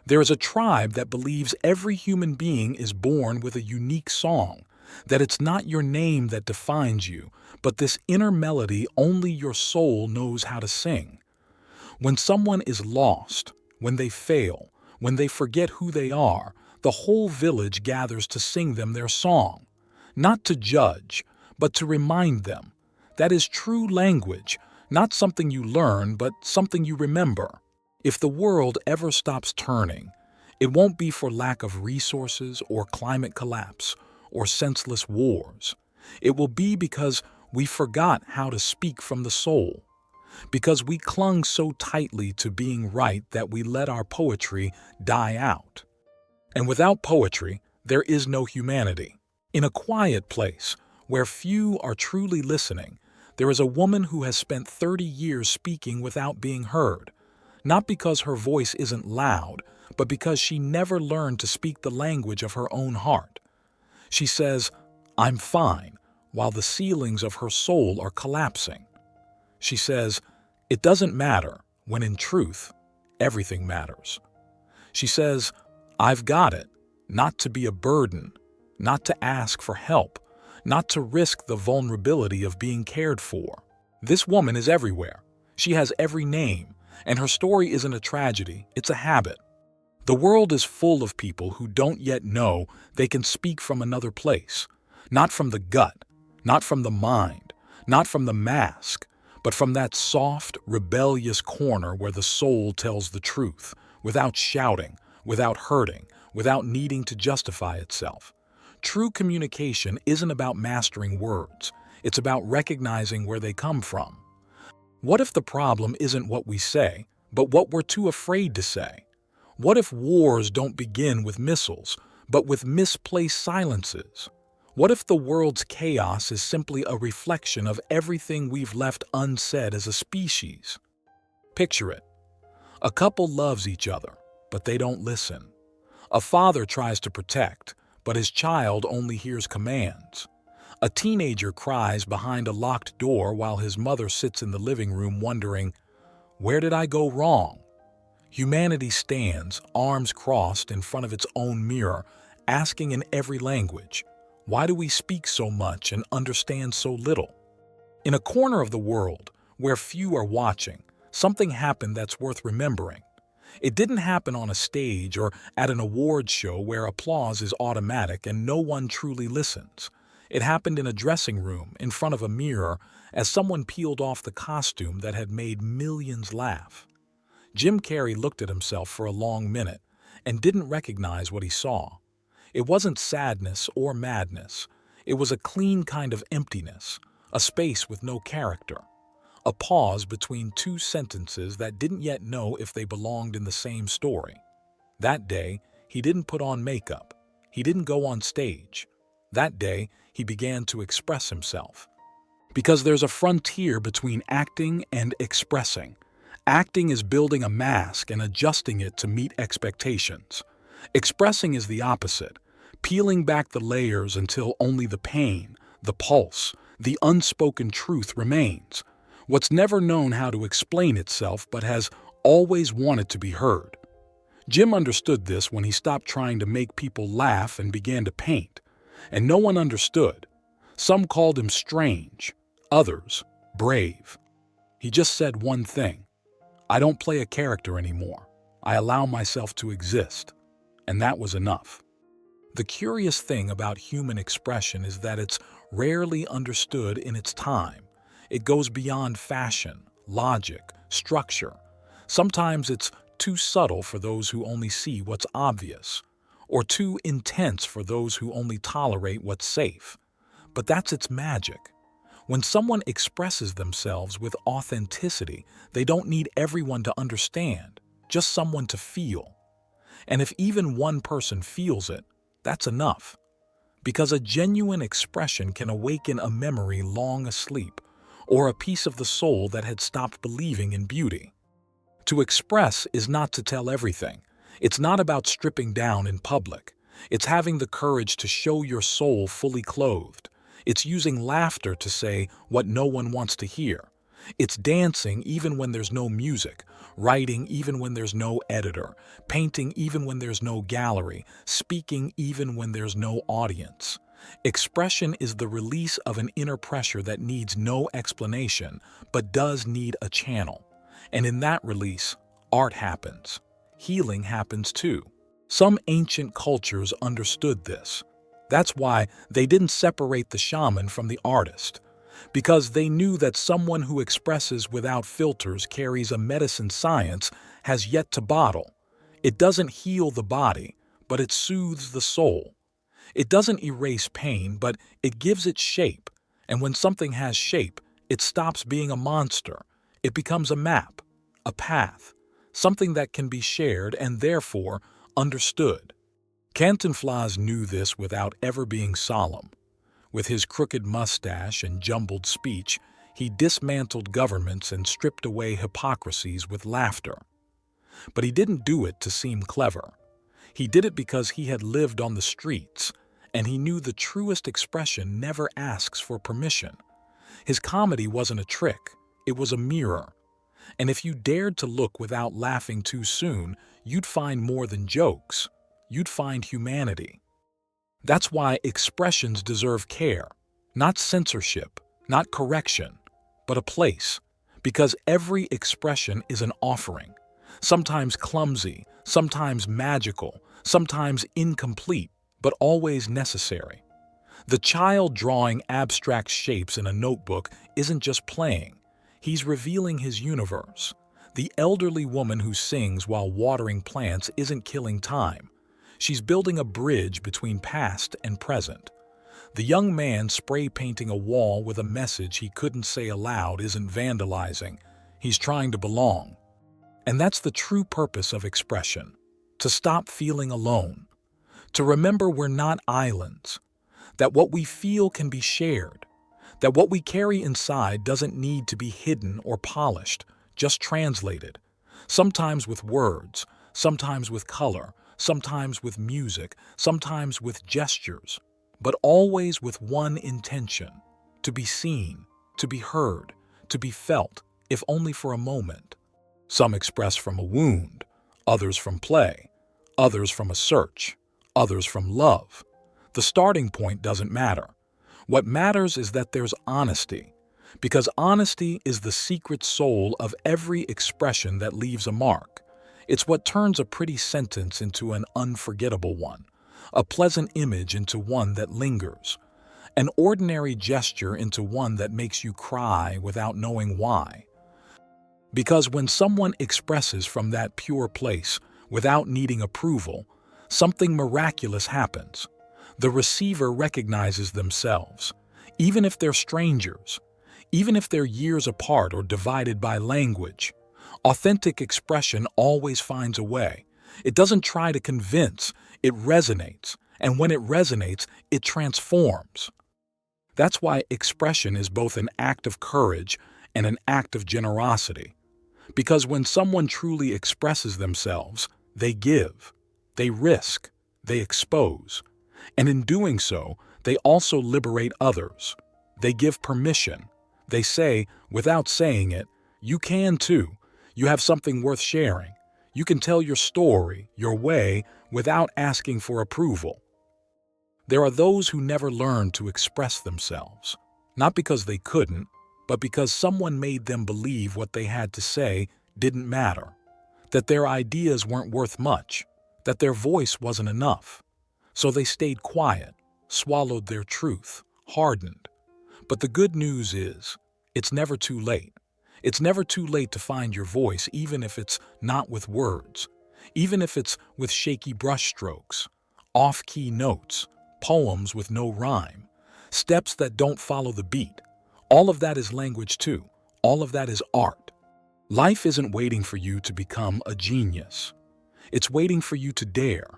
There is a tribe that believes every human being is born with a unique song, that it's not your name that defines you, but this inner melody only your soul knows how to sing. When someone is lost, when they fail, when they forget who they are, the whole village gathers to sing them their song, not to judge, but to remind them. That is true language, not something you learn, but something you remember. If the world ever stops turning, it won't be for lack of resources or climate collapse or senseless wars. It will be because we forgot how to speak from the soul, because we clung so tightly to being right that we let our poetry die out. And without poetry, there is no humanity. In a quiet place, where few are truly listening, there is a woman who has spent 30 years speaking without being heard, not because her voice isn't loud, but because she never learned to speak the language of her own heart. She says, "I'm fine," while the ceilings of her soul are collapsing. She says, It doesn't matter, when in truth, everything matters. She says, "I've got it," not to be a burden, not to ask for help, not to risk the vulnerability of being cared for. This woman is everywhere. She has every name, and her story isn't a tragedy, it's a habit. The world is full of people who don't yet know they can speak from another place, not from the gut, not from the mind, not from the mask, but from that soft, rebellious corner where the soul tells the truth, without shouting, without hurting, without needing to justify itself. True communication isn't about mastering words, it's about recognizing where they come from. What if the problem isn't what we say, but what we're too afraid to say? What if wars don't begin with missiles, but with misplaced silences? What if the world's chaos is simply a reflection of everything we've left unsaid as a species? Picture it. A couple loves each other, but they don't listen. A father tries to protect, but his child only hears commands. A teenager cries behind a locked door while his mother sits in the living room wondering, "Where did I go wrong?" Humanity stands, arms crossed in front of its own mirror, asking in every language, why do we speak so much and understand so little? In a corner of the world, where few are watching, something happened that's worth remembering. It didn't happen on a stage or at an awards show where applause is automatic and no one truly listens. It happened in a dressing room, in front of a mirror, as someone peeled off the costume that had made millions laugh. Jim Carrey looked at himself for a long minute and didn't recognize what he saw. It wasn't sadness or madness. It was a clean kind of emptiness, a space with no character, a pause between two sentences that didn't yet know if they belonged in the same story. That day, he didn't put on makeup. He didn't go on stage. That day, he began to express himself. Because there's a frontier between acting and expressing. Acting is building a mask and adjusting it to meet expectations. Expressing is the opposite, peeling back the layers until only the pain, the pulse, the unspoken truth remains. What's never known how to explain itself but has always wanted to be heard. Jim understood this when he stopped trying to make people laugh and began to paint. And no one understood. Some called him strange, others brave. He just said one thing. I don't play a character anymore. I allow myself to exist. And that was enough. The curious thing about human expression is that it's rarely understood in its time. It goes beyond fashion, logic, structure. Sometimes it's too subtle for those who only see what's obvious, or too intense for those who only tolerate what's safe. But that's its magic. When someone expresses themselves with authenticity, they don't need everyone to understand, just someone to feel. And if even one person feels it, that's enough. Because a genuine expression can awaken a memory long asleep, or a piece of the soul that had stopped believing in beauty. To express is not to tell everything. It's not about stripping down in public. It's having the courage to show your soul fully clothed. It's using laughter to say what no one wants to hear. It's dancing even when there's no music, writing even when there's no editor, painting even when there's no gallery, speaking even when there's no audience. Expression is the release of an inner pressure that needs no explanation, but does need a channel. And in that release, art happens. Healing happens too. Some ancient cultures understood this. That's why they didn't separate the shaman from the artist, because they knew that someone who expresses without filters carries a medicine science has yet to bottle. It doesn't heal the body, but it soothes the soul. It doesn't erase pain, but it gives it shape. And when something has shape, it stops being a monster. It becomes a map, a path, something that can be shared and therefore understood. Cantinflas knew this without ever being solemn. With his crooked mustache and jumbled speech, he dismantled governments and stripped away hypocrisies with laughter. But he didn't do it to seem clever. He did it because he had lived on the streets, and he knew the truest expression never asks for permission. His comedy wasn't a trick, it was a mirror. And if you dared to look without laughing too soon, you'd find more than jokes. You'd find humanity. That's why expressions deserve care, not censorship, not correction, but a place. Because every expression is an offering, sometimes clumsy, sometimes magical, sometimes incomplete, but always necessary. The child drawing abstract shapes in a notebook isn't just playing, he's revealing his universe. The elderly woman who sings while watering plants isn't killing time. She's building a bridge between past and present. The young man spray painting a wall with a message he couldn't say aloud isn't vandalizing. He's trying to belong. And that's the true purpose of expression: to stop feeling alone, to remember we're not islands, that what we feel can be shared, that what we carry inside doesn't need to be hidden or polished, just translated, sometimes with words, sometimes with color, sometimes with music, sometimes with gestures, but always with one intention: to be seen, to be heard, to be felt, if only for a moment. Some express from a wound, others from play, others from a search, others from love. The starting point doesn't matter. What matters is that there's honesty, because honesty is the secret soul of every expression that leaves a mark. It's what turns a pretty sentence into an unforgettable one, a pleasant image into one that lingers, an ordinary gesture into one that makes you cry without knowing why. Because when someone expresses from that pure place, without needing approval, something miraculous happens. The receiver recognizes themselves, even if they're strangers, even if they're years apart or divided by language. Authentic expression always finds a way. It doesn't try to convince, it resonates, and when it resonates, it transforms. That's why expression is both an act of courage and an act of generosity. Because when someone truly expresses themselves, they give, they risk, they expose. And in doing so, they also liberate others. They give permission. They say, without saying it, you can too. You have something worth sharing. You can tell your story, your way, without asking for approval. There are those who never learned to express themselves, not because they couldn't, but because someone made them believe what they had to say didn't matter, that their ideas weren't worth much, that their voice wasn't enough. So they stayed quiet, swallowed their truth, hardened. But the good news is, it's never too late. It's never too late to find your voice, even if it's not with words, even if it's with shaky brushstrokes, off-key notes, poems with no rhyme, steps that don't follow the beat. All of that is language too. All of that is art. Life isn't waiting for you to become a genius. It's waiting for you to dare,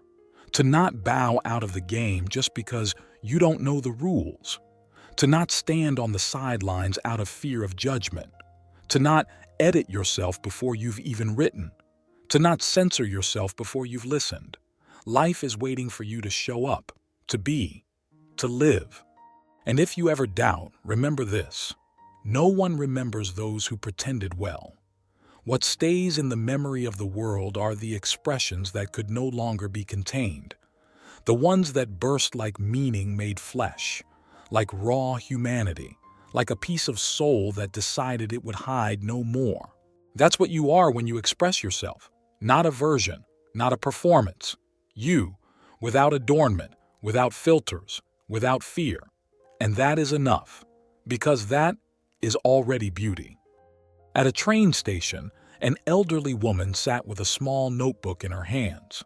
to not bow out of the game just because you don't know the rules, to not stand on the sidelines out of fear of judgment, to not edit yourself before you've even written, to not censor yourself before you've listened. Life is waiting for you to show up, to be, to live. And if you ever doubt, remember this: no one remembers those who pretended well. What stays in the memory of the world are the expressions that could no longer be contained, the ones that burst like meaning made flesh, like raw humanity, like a piece of soul that decided it would hide no more. That's what you are when you express yourself, not a version, not a performance. You, without adornment, without filters, without fear. And that is enough, because that is already beauty. At a train station, an elderly woman sat with a small notebook in her hands.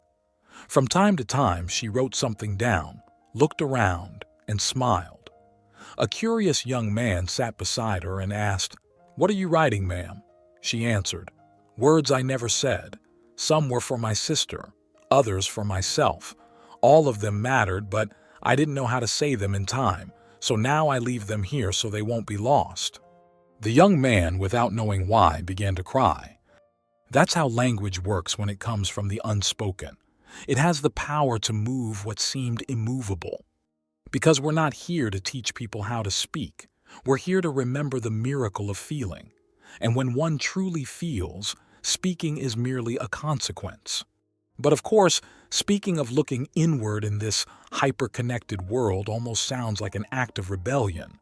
From time to time, she wrote something down, looked around, and smiled. A curious young man sat beside her and asked, "What are you writing, ma'am?" She answered, "Words I never said. Some were for my sister, others for myself. All of them mattered, but I didn't know how to say them in time, so now I leave them here so they won't be lost." The young man, without knowing why, began to cry. That's how language works when it comes from the unspoken. It has the power to move what seemed immovable. Because we're not here to teach people how to speak. We're here to remember the miracle of feeling. And when one truly feels, speaking is merely a consequence. But of course, speaking of looking inward in this hyper-connected world almost sounds like an act of rebellion.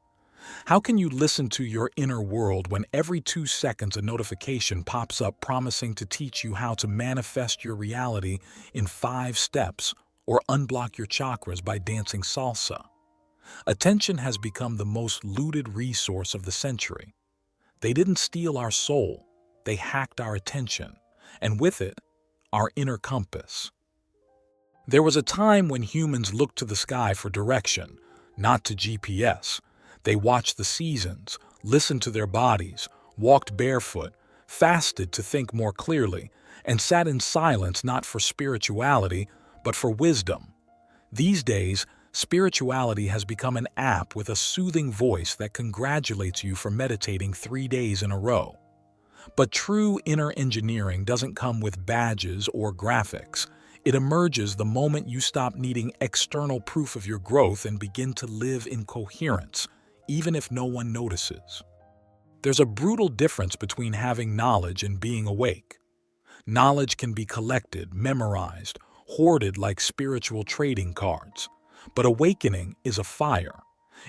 How can you listen to your inner world when every 2 seconds a notification pops up promising to teach you how to manifest your reality in 5 steps or unblock your chakras by dancing salsa? Attention has become the most looted resource of the century. They didn't steal our soul, they hacked our attention, and with it, our inner compass. There was a time when humans looked to the sky for direction, not to GPS. They watched the seasons, listened to their bodies, walked barefoot, fasted to think more clearly, and sat in silence not for spirituality, but for wisdom. These days, spirituality has become an app with a soothing voice that congratulates you for meditating 3 days in a row. But true inner engineering doesn't come with badges or graphics. It emerges the moment you stop needing external proof of your growth and begin to live in coherence, even if no one notices. There's a brutal difference between having knowledge and being awake. Knowledge can be collected, memorized, hoarded like spiritual trading cards. But awakening is a fire.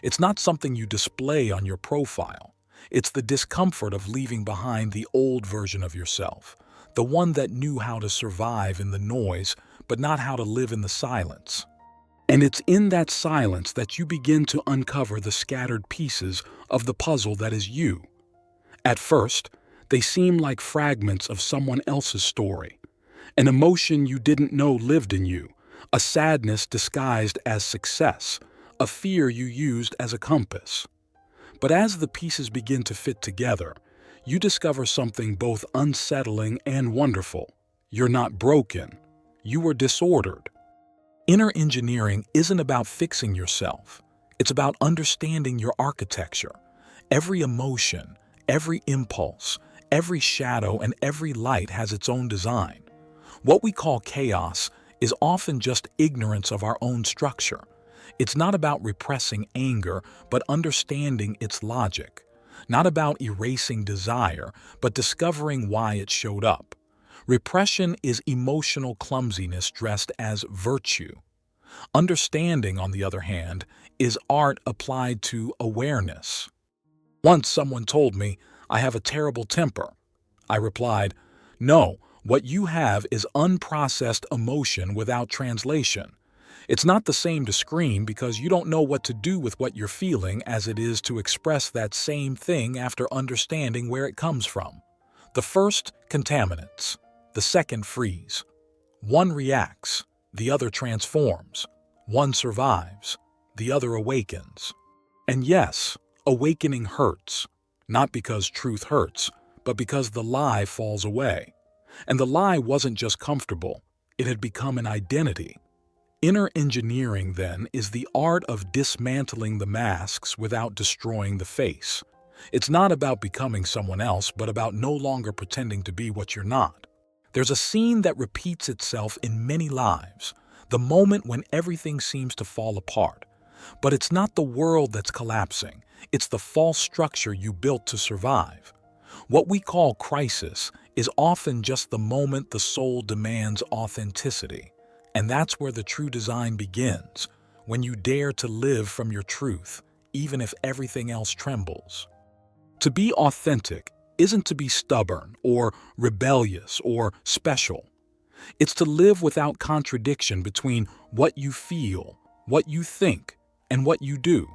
It's not something you display on your profile. It's the discomfort of leaving behind the old version of yourself, the one that knew how to survive in the noise, but not how to live in the silence. And it's in that silence that you begin to uncover the scattered pieces of the puzzle that is you. At first, they seem like fragments of someone else's story, an emotion you didn't know lived in you, a sadness disguised as success, a fear you used as a compass. But as the pieces begin to fit together, you discover something both unsettling and wonderful. You're not broken. You were disordered. Inner engineering isn't about fixing yourself. It's about understanding your architecture. Every emotion, every impulse, every shadow, and every light has its own design. What we call chaos is often just ignorance of our own structure. It's not about repressing anger, but understanding its logic. Not about erasing desire, but discovering why it showed up. Repression is emotional clumsiness dressed as virtue. Understanding, on the other hand, is art applied to awareness. Once someone told me, "I have a terrible temper." I replied, "No, what you have is unprocessed emotion without translation. It's not the same to scream because you don't know what to do with what you're feeling as it is to express that same thing after understanding where it comes from. The first contaminates, the second frees. One reacts, the other transforms. One survives, the other awakens. And yes, awakening hurts, not because truth hurts, but because the lie falls away. And the lie wasn't just comfortable, it had become an identity. Inner engineering, then, is the art of dismantling the masks without destroying the face. It's not about becoming someone else, but about no longer pretending to be what you're not. There's a scene that repeats itself in many lives, the moment when everything seems to fall apart. But it's not the world that's collapsing, it's the false structure you built to survive. What we call crisis is often just the moment the soul demands authenticity. And that's where the true design begins, when you dare to live from your truth, even if everything else trembles. To be authentic isn't to be stubborn or rebellious or special. It's to live without contradiction between what you feel, what you think, and what you do.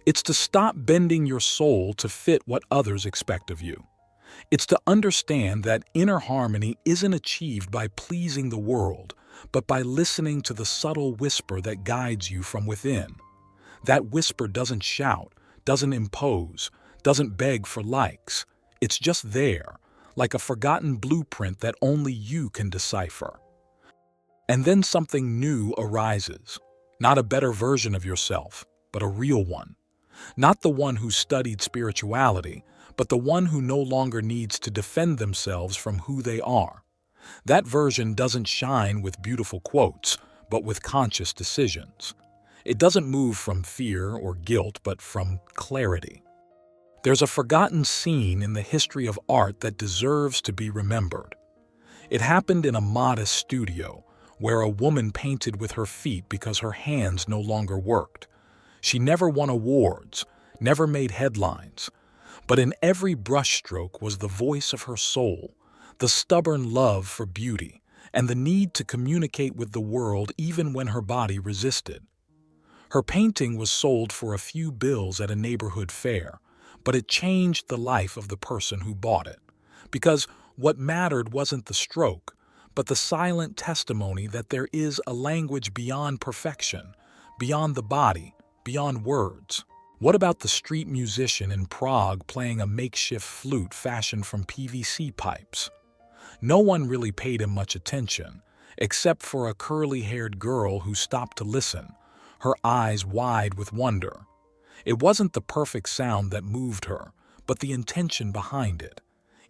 It's to stop bending your soul to fit what others expect of you. It's to understand that inner harmony isn't achieved by pleasing the world, but by listening to the subtle whisper that guides you from within. That whisper doesn't shout, doesn't impose, doesn't beg for likes. It's just there, like a forgotten blueprint that only you can decipher. And then something new arises. Not a better version of yourself, but a real one. Not the one who studied spirituality, but the one who no longer needs to defend themselves from who they are. That version doesn't shine with beautiful quotes, but with conscious decisions. It doesn't move from fear or guilt, but from clarity. There's a forgotten scene in the history of art that deserves to be remembered. It happened in a modest studio where a woman painted with her feet because her hands no longer worked. She never won awards, never made headlines, but in every brushstroke was the voice of her soul, the stubborn love for beauty, and the need to communicate with the world even when her body resisted. Her painting was sold for a few bills at a neighborhood fair, but it changed the life of the person who bought it, because what mattered wasn't the stroke, but the silent testimony that there is a language beyond perfection, beyond the body, beyond words. What about the street musician in Prague playing a makeshift flute fashioned from PVC pipes? No one really paid him much attention, except for a curly-haired girl who stopped to listen, her eyes wide with wonder. It wasn't the perfect sound that moved her, but the intention behind it.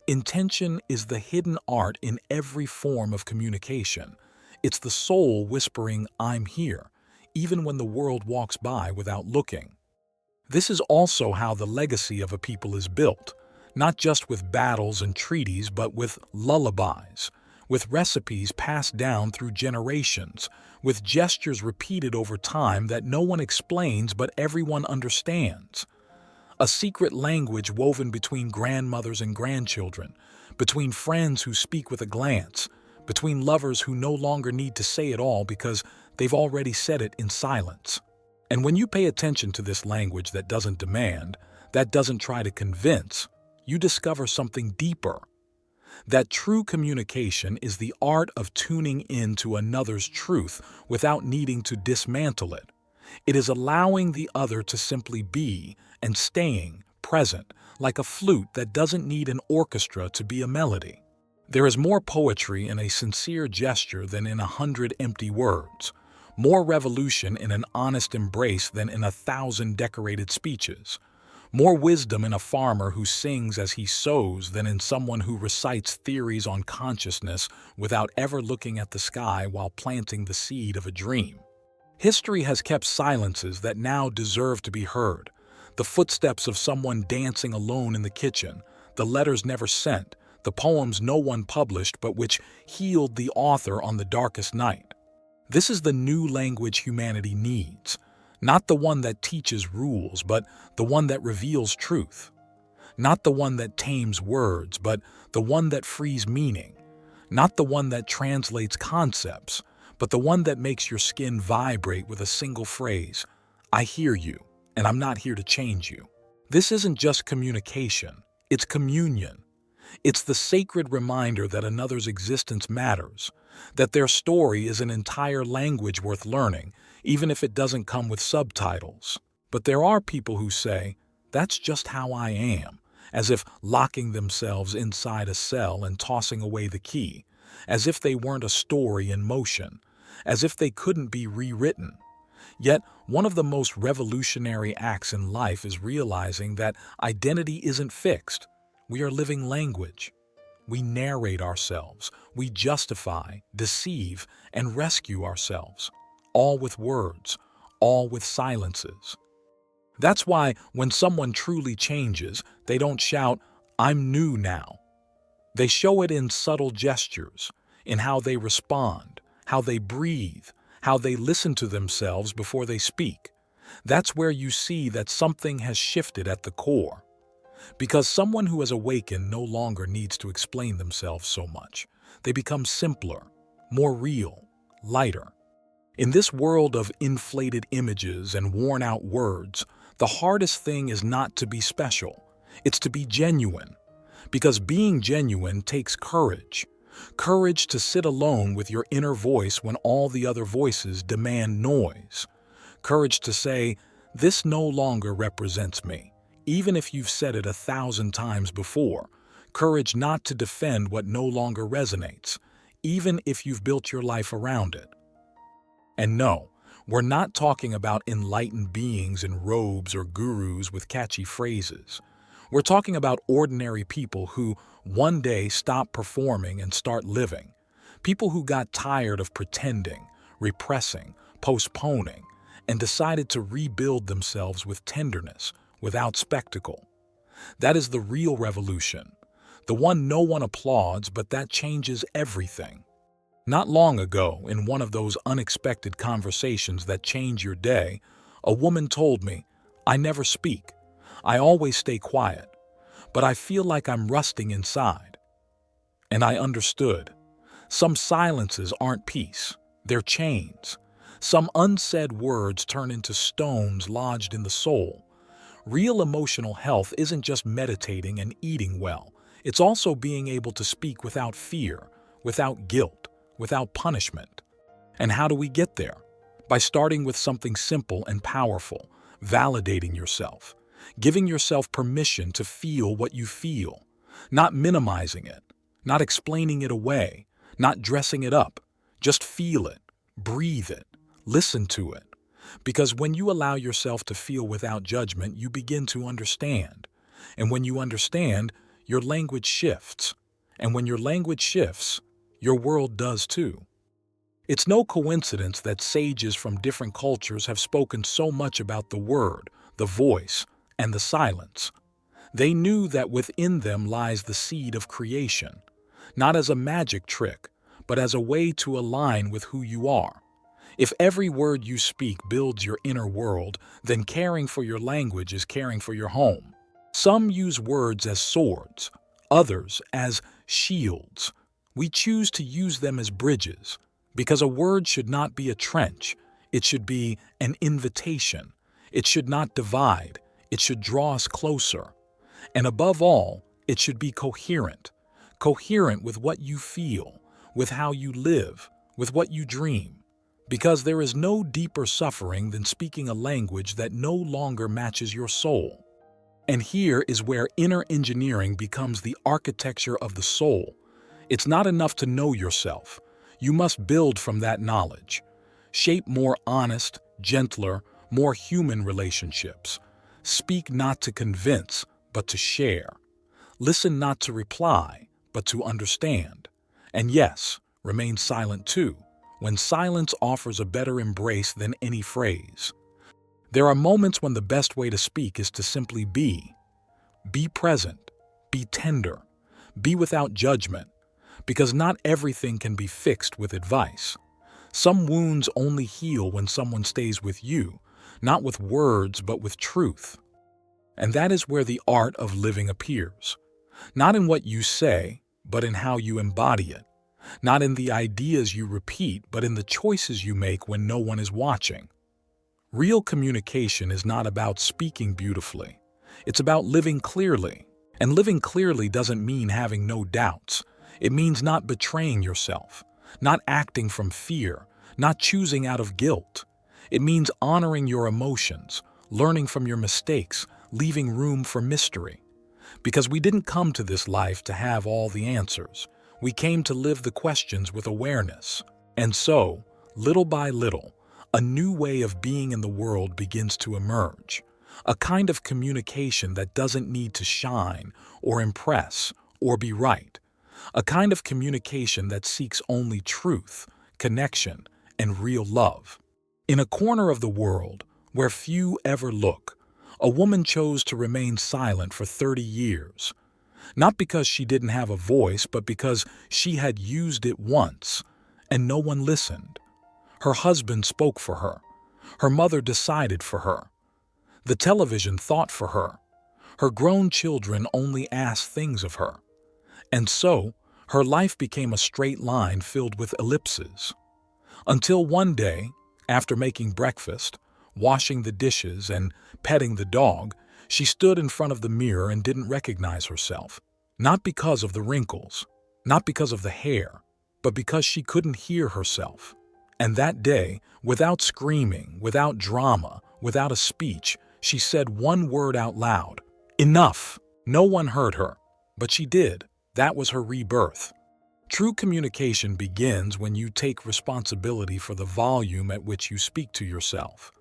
Intention is the hidden art in every form of communication. It's the soul whispering, "I'm here," even when the world walks by without looking. This is also how the legacy of a people is built, not just with battles and treaties, but with lullabies, with recipes passed down through generations, with gestures repeated over time that no one explains but everyone understands. A secret language woven between grandmothers and grandchildren, between friends who speak with a glance, between lovers who no longer need to say it all because they've already said it in silence. And when you pay attention to this language that doesn't demand, that doesn't try to convince, you discover something deeper. That true communication is the art of tuning into another's truth without needing to dismantle it. It is allowing the other to simply be and staying present, like a flute that doesn't need an orchestra to be a melody. There is more poetry in a sincere gesture than in 100 empty words, more revolution in an honest embrace than in 1,000 decorated speeches, more wisdom in a farmer who sings as he sows than in someone who recites theories on consciousness without ever looking at the sky while planting the seed of a dream. History has kept silences that now deserve to be heard. The footsteps of someone dancing alone in the kitchen, the letters never sent, the poems no one published but which healed the author on the darkest night. This is the new language humanity needs, not the one that teaches rules, but the one that reveals truth. Not the one that tames words, but the one that frees meaning. Not the one that translates concepts, but the one that makes your skin vibrate with a single phrase, "I hear you, and I'm not here to change you." This isn't just communication, it's communion. It's the sacred reminder that another's existence matters, that their story is an entire language worth learning, even if it doesn't come with subtitles. But there are people who say, "That's just how I am," as if locking themselves inside a cell and tossing away the key, as if they weren't a story in motion, as if they couldn't be rewritten. Yet, one of the most revolutionary acts in life is realizing that identity isn't fixed. We are living language. We narrate ourselves, we justify, deceive, and rescue ourselves, all with words, all with silences. That's why when someone truly changes, they don't shout, "I'm new now." They show it in subtle gestures, in how they respond, how they breathe, how they listen to themselves before they speak. That's where you see that something has shifted at the core. Because someone who has awakened no longer needs to explain themselves so much. They become simpler, more real, lighter. In this world of inflated images and worn-out words, the hardest thing is not to be special. It's to be genuine. Because being genuine takes courage. Courage to sit alone with your inner voice when all the other voices demand noise. Courage to say, "This no longer represents me," even if you've said it 1,000 times before. Courage not to defend what no longer resonates, even if you've built your life around it. And no, we're not talking about enlightened beings in robes or gurus with catchy phrases. We're talking about ordinary people who one day stop performing and start living. People who got tired of pretending, repressing, postponing, and decided to rebuild themselves with tenderness, without spectacle. That is the real revolution, the one no one applauds, but that changes everything. Not long ago, in one of those unexpected conversations that change your day, a woman told me, "I never speak. I always stay quiet, but I feel like I'm rusting inside." And I understood. Some silences aren't peace, they're chains. Some unsaid words turn into stones lodged in the soul. Real emotional health isn't just meditating and eating well. It's also being able to speak without fear, without guilt, without punishment. And how do we get there? By starting with something simple and powerful, validating yourself, giving yourself permission to feel what you feel, not minimizing it, not explaining it away, not dressing it up. Just feel it, breathe it, listen to it. Because when you allow yourself to feel without judgment, you begin to understand. And when you understand, your language shifts. And when your language shifts, your world does too. It's no coincidence that sages from different cultures have spoken so much about the word, the voice, and the silence. They knew that within them lies the seed of creation, not as a magic trick, but as a way to align with who you are. If every word you speak builds your inner world, then caring for your language is caring for your home. Some use words as swords, others as shields. We choose to use them as bridges, because a word should not be a trench. It should be an invitation. It should not divide. It should draw us closer. And above all, it should be coherent. Coherent with what you feel, with how you live, with what you dream. Because there is no deeper suffering than speaking a language that no longer matches your soul. And here is where inner engineering becomes the architecture of the soul. It's not enough to know yourself. You must build from that knowledge. Shape more honest, gentler, more human relationships. Speak not to convince, but to share. Listen not to reply, but to understand. And yes, remain silent too, when silence offers a better embrace than any phrase. There are moments when the best way to speak is to simply be. Be present, be tender, be without judgment, because not everything can be fixed with advice. Some wounds only heal when someone stays with you, not with words but with truth. And that is where the art of living appears. Not in what you say, but in how you embody it. Not in the ideas you repeat, but in the choices you make when no one is watching. Real communication is not about speaking beautifully. It's about living clearly. And living clearly doesn't mean having no doubts. It means not betraying yourself, not acting from fear, not choosing out of guilt. It means honoring your emotions, learning from your mistakes, leaving room for mystery. Because we didn't come to this life to have all the answers. We came to live the questions with awareness. And so, little by little, a new way of being in the world begins to emerge. A kind of communication that doesn't need to shine or impress or be right. A kind of communication that seeks only truth, connection, and real love. In a corner of the world where few ever look, a woman chose to remain silent for 30 years. Not because she didn't have a voice, but because she had used it once, and no one listened. Her husband spoke for her. Her mother decided for her. The television thought for her. Her grown children only asked things of her. And so, her life became a straight line filled with ellipses. Until one day, after making breakfast, washing the dishes, and petting the dog, she stood in front of the mirror and didn't recognize herself. Not because of the wrinkles, not because of the hair, but because she couldn't hear herself. And that day, without screaming, without drama, without a speech, she said one word out loud. Enough! No one heard her, but she did. That was her rebirth. True communication begins when you take responsibility for the volume at which you speak to yourself.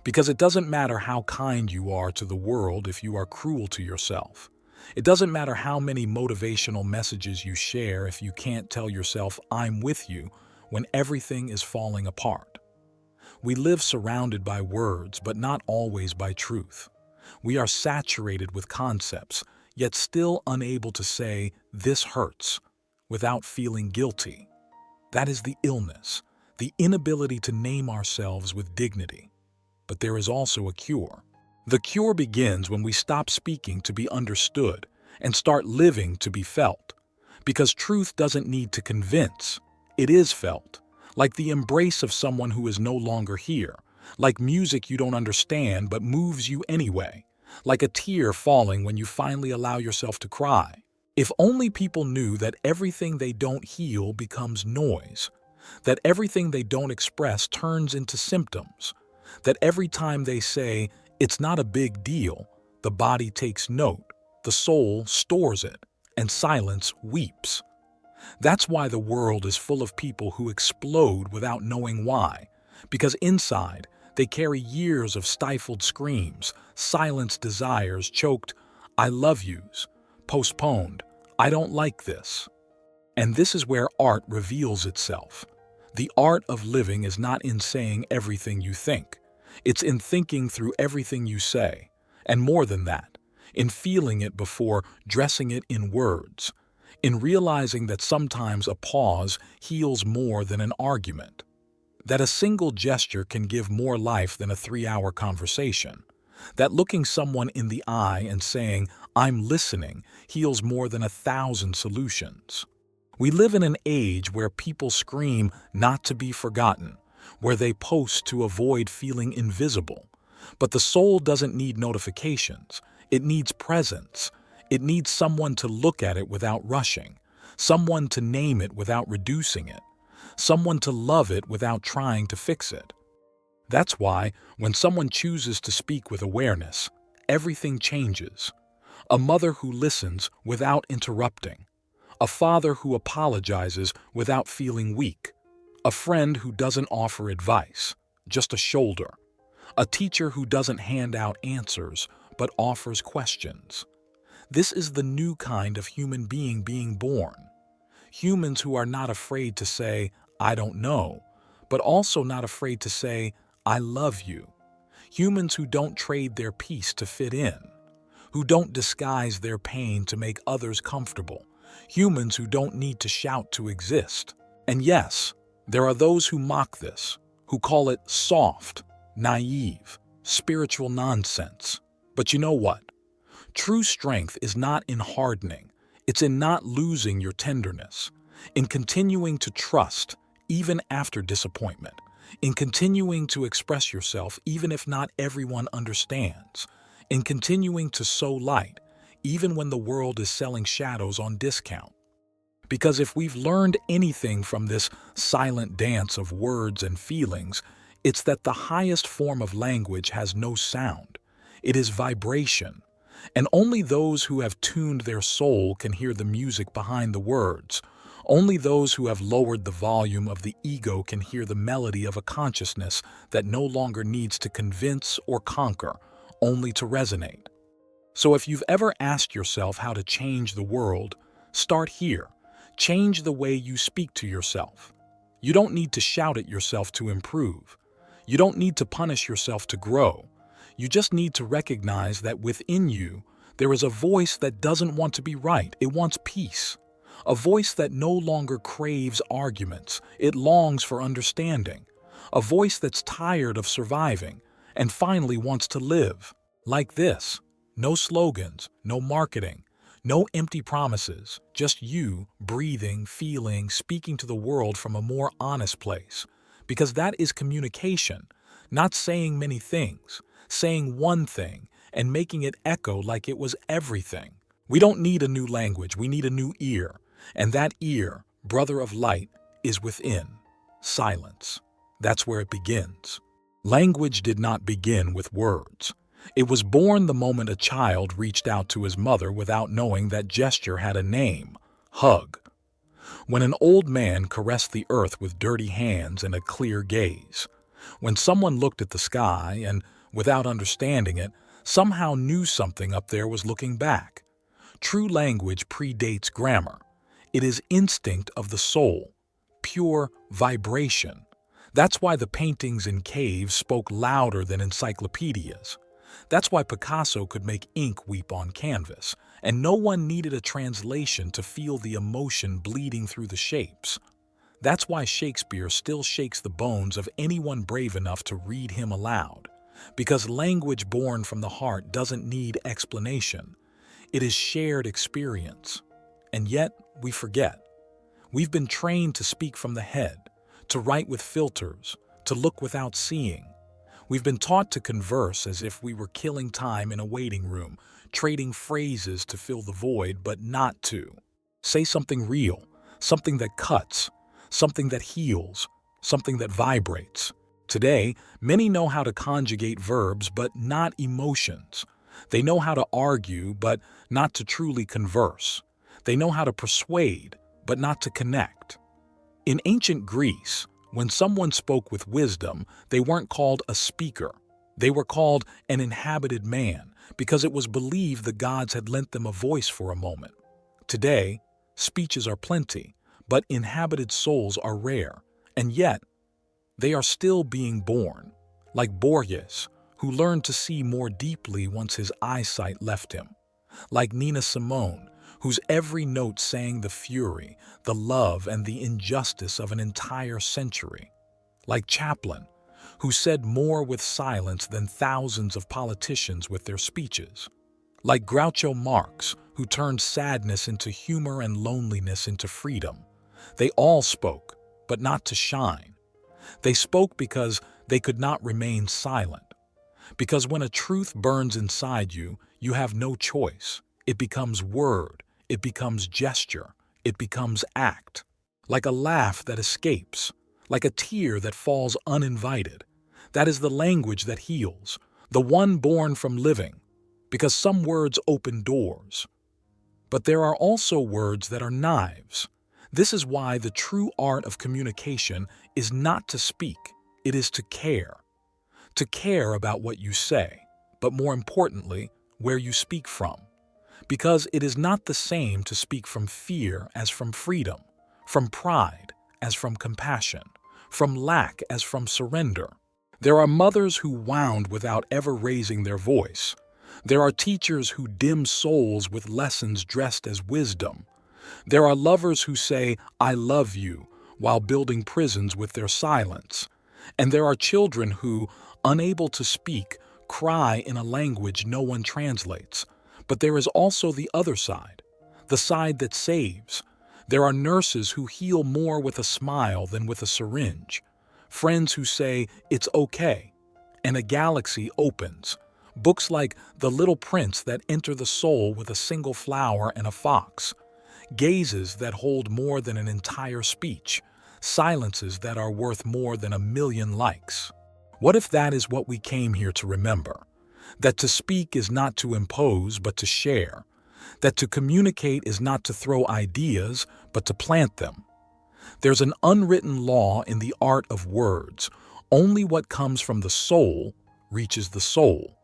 Because it doesn't matter how kind you are to the world if you are cruel to yourself. It doesn't matter how many motivational messages you share if you can't tell yourself, "I'm with you," when everything is falling apart. We live surrounded by words, but not always by truth. We are saturated with concepts, yet still unable to say, "This hurts," without feeling guilty. That is the illness, the inability to name ourselves with dignity. But there is also a cure. The cure begins when we stop speaking to be understood and start living to be felt. Because truth doesn't need to convince, it is felt. Like the embrace of someone who is no longer here. Like music you don't understand but moves you anyway. Like a tear falling when you finally allow yourself to cry. If only people knew that everything they don't heal becomes noise. That everything they don't express turns into symptoms. That every time they say, "It's not a big deal," the body takes note, the soul stores it, and silence weeps. That's why the world is full of people who explode without knowing why. Because inside, they carry years of stifled screams, silenced desires, choked "I love yous," postponed "I don't like this." And this is where art reveals itself. The art of living is not in saying everything you think. It's in thinking through everything you say. And more than that, in feeling it before dressing it in words. In realizing that sometimes a pause heals more than an argument. That a single gesture can give more life than a 3-hour conversation. That looking someone in the eye and saying, "I'm listening," heals more than 1,000 solutions. We live in an age where people scream not to be forgotten, where they post to avoid feeling invisible. But the soul doesn't need notifications. It needs presence. It needs someone to look at it without rushing, someone to name it without reducing it, someone to love it without trying to fix it. That's why, when someone chooses to speak with awareness, everything changes. A mother who listens without interrupting. A father who apologizes without feeling weak. A friend who doesn't offer advice, just a shoulder. A teacher who doesn't hand out answers, but offers questions. This is the new kind of human being being born. Humans who are not afraid to say, "I don't know," but also not afraid to say, "I love you." Humans who don't trade their peace to fit in. Who don't disguise their pain to make others comfortable. Humans who don't need to shout to exist. And yes, there are those who mock this, who call it soft, naive, spiritual nonsense. But you know what? True strength is not in hardening. It's in not losing your tenderness, in continuing to trust even after disappointment, in continuing to express yourself even if not everyone understands, in continuing to sow light even when the world is selling shadows on discount. Because if we've learned anything from this silent dance of words and feelings, it's that the highest form of language has no sound. It is vibration. And only those who have tuned their soul can hear the music behind the words. Only those who have lowered the volume of the ego can hear the melody of a consciousness that no longer needs to convince or conquer, only to resonate. So if you've ever asked yourself how to change the world, start here. Change the way you speak to yourself. You don't need to shout at yourself to improve. You don't need to punish yourself to grow. You just need to recognize that within you, there is a voice that doesn't want to be right. It wants peace. A voice that no longer craves arguments. It longs for understanding. A voice that's tired of surviving and finally wants to live. Like this. No slogans, no marketing, no empty promises, just you breathing, feeling, speaking to the world from a more honest place. Because that is communication, not saying many things, saying one thing and making it echo like it was everything. We don't need a new language, we need a new ear. And that ear, brother of light, is within. Silence. That's where it begins. Language did not begin with words. It was born the moment a child reached out to his mother without knowing that gesture had a name: hug. When an old man caressed the earth with dirty hands and a clear gaze. When someone looked at the sky and, without understanding it, somehow knew something up there was looking back. True language predates grammar. It is instinct of the soul, pure vibration. That's why the paintings in caves spoke louder than encyclopedias. That's why Picasso could make ink weep on canvas, and no one needed a translation to feel the emotion bleeding through the shapes. That's why Shakespeare still shakes the bones of anyone brave enough to read him aloud, because language born from the heart doesn't need explanation. It is shared experience. And yet, we forget. We've been trained to speak from the head, to write with filters, to look without seeing. We've been taught to converse as if we were killing time in a waiting room, trading phrases to fill the void, but not to. Say something real, something that cuts, something that heals, something that vibrates. Today, many know how to conjugate verbs, but not emotions. They know how to argue, but not to truly converse. They know how to persuade, but not to connect. In ancient Greece, when someone spoke with wisdom, they weren't called a speaker. They were called an inhabited man, because it was believed the gods had lent them a voice for a moment. Today, speeches are plenty, but inhabited souls are rare, and yet they are still being born, like Borges, who learned to see more deeply once his eyesight left him, like Nina Simone, whose every note sang the fury, the love, and the injustice of an entire century, like Chaplin, who said more with silence than thousands of politicians with their speeches, like Groucho Marx, who turned sadness into humor and loneliness into freedom. They all spoke, but not to shine. They spoke because they could not remain silent. Because when a truth burns inside you, you have no choice. It becomes word, it becomes gesture, it becomes act. Like a laugh that escapes, like a tear that falls uninvited. That is the language that heals, the one born from living, because some words open doors. But there are also words that are knives. This is why the true art of communication is not to speak, it is to care. To care about what you say, but more importantly, where you speak from. Because it is not the same to speak from fear as from freedom, from pride as from compassion, from lack as from surrender. There are mothers who wound without ever raising their voice. There are teachers who dim souls with lessons dressed as wisdom. There are lovers who say, "I love you," while building prisons with their silence. And there are children who, unable to speak, cry in a language no one translates. But there is also the other side, the side that saves. There are nurses who heal more with a smile than with a syringe. Friends who say, "It's okay," and a galaxy opens. Books like The Little Prince that enter the soul with a single flower and a fox. Gazes that hold more than an entire speech. Silences that are worth more than 1,000,000 likes. What if that is what we came here to remember? That to speak is not to impose, but to share. That to communicate is not to throw ideas, but to plant them. There's an unwritten law in the art of words. Only what comes from the soul reaches the soul.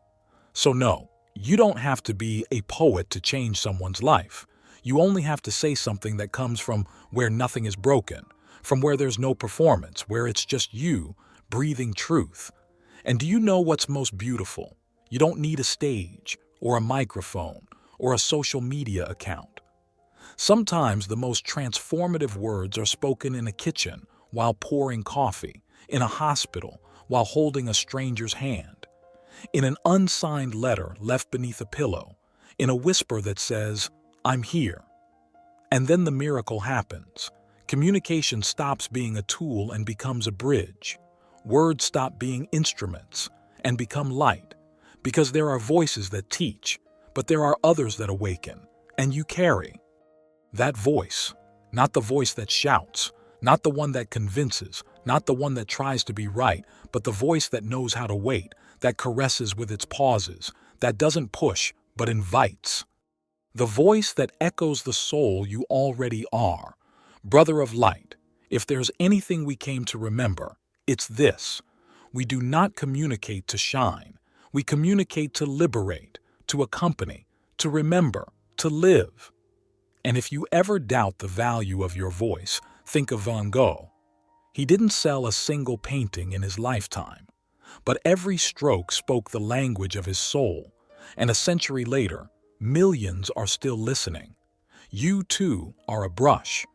So no, you don't have to be a poet to change someone's life. You only have to say something that comes from where nothing is broken, from where there's no performance, where it's just you breathing truth. And do you know what's most beautiful? You don't need a stage, or a microphone, or a social media account. Sometimes the most transformative words are spoken in a kitchen while pouring coffee, in a hospital while holding a stranger's hand, in an unsigned letter left beneath a pillow, in a whisper that says, "I'm here." And then the miracle happens. Communication stops being a tool and becomes a bridge. Words stop being instruments and become light, because there are voices that teach, but there are others that awaken, and you carry that voice, not the voice that shouts, not the one that convinces, not the one that tries to be right, but the voice that knows how to wait, that caresses with its pauses, that doesn't push, but invites. The voice that echoes the soul you already are. Brother of light, if there's anything we came to remember, it's this. We do not communicate to shine. We communicate to liberate, to accompany, to remember, to live. And if you ever doubt the value of your voice, think of Van Gogh. He didn't sell a single painting in his lifetime, But every stroke spoke the language of his soul, and a century later, millions are still listening. You, too, are a brush,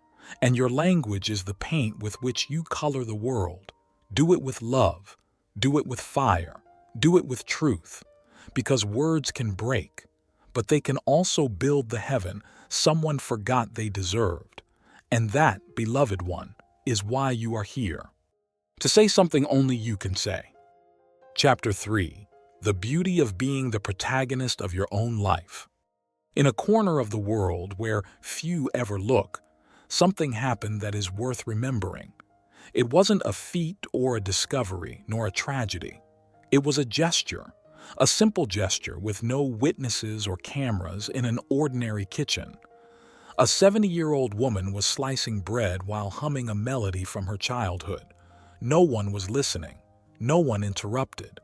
and your language is the paint with which you color the world. Do it with love. Do it with fire. Do it with truth. Because words can break, but they can also build the heaven someone forgot they deserved. And that, beloved one, is why you are here. To say something only you can say. Chapter 3. The Beauty of Being the Protagonist of Your Own Life. In a corner of the world where few ever look, something happened that is worth remembering. It wasn't a feat or a discovery, nor a tragedy. It was a gesture, a simple gesture with no witnesses or cameras in an ordinary kitchen. A 70-year-old woman was slicing bread while humming a melody from her childhood. No one was listening. No one interrupted.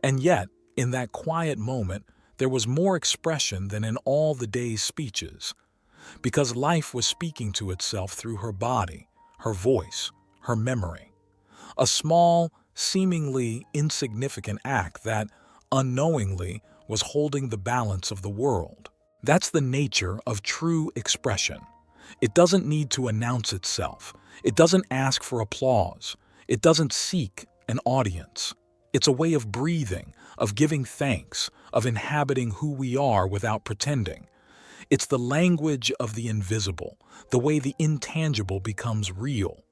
And yet, in that quiet moment, there was more expression than in all the day's speeches, because life was speaking to itself through her body, her voice, her memory. A small, seemingly insignificant act that, unknowingly, was holding the balance of the world. That's the nature of true expression. It doesn't need to announce itself. It doesn't ask for applause. It doesn't seek an audience. It's a way of breathing, of giving thanks, of inhabiting who we are without pretending. It's the language of the invisible, the way the intangible becomes real.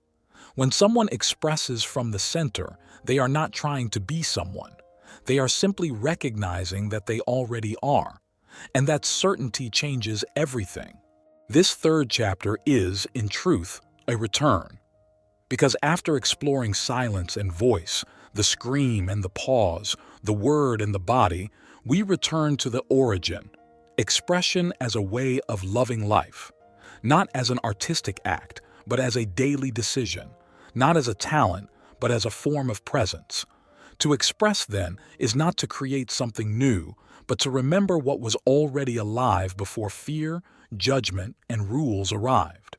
When someone expresses from the center, they are not trying to be someone. They are simply recognizing that they already are, and that certainty changes everything. This third chapter is, in truth, a return. Because after exploring silence and voice, the scream and the pause, the word and the body, we return to the origin, expression as a way of loving life, not as an artistic act, but as a daily decision, not as a talent, but as a form of presence. To express, then, is not to create something new, but to remember what was already alive before fear, judgment, and rules arrived.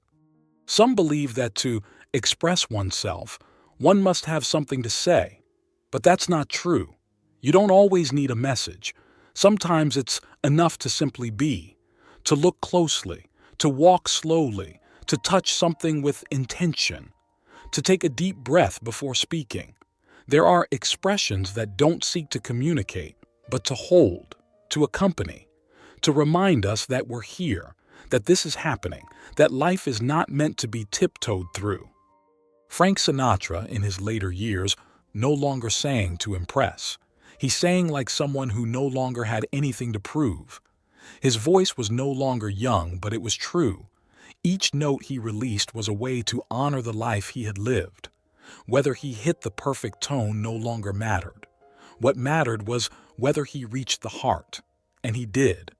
Some believe that to express oneself, one must have something to say. But that's not true. You don't always need a message. Sometimes it's enough to simply be, to look closely, to walk slowly, to touch something with intention, to take a deep breath before speaking. There are expressions that don't seek to communicate, but to hold, to accompany, to remind us that we're here, that this is happening, that life is not meant to be tiptoed through. Frank Sinatra, in his later years, no longer sang to impress. He sang like someone who no longer had anything to prove. His voice was no longer young, but it was true. Each note he released was a way to honor the life he had lived. Whether he hit the perfect tone no longer mattered. What mattered was whether he reached the heart, and he did.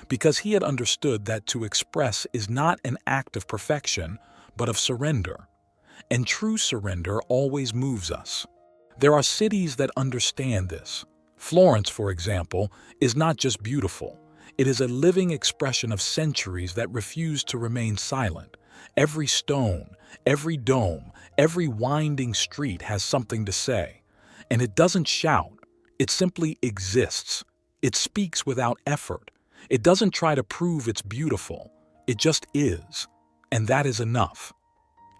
Because he had understood that to express is not an act of perfection, but of surrender. And true surrender always moves us. There are cities that understand this. Florence, for example, is not just beautiful. It is a living expression of centuries that refuse to remain silent. Every stone, every dome, every winding street has something to say. And it doesn't shout. It simply exists. It speaks without effort. It doesn't try to prove it's beautiful. It just is. And that is enough.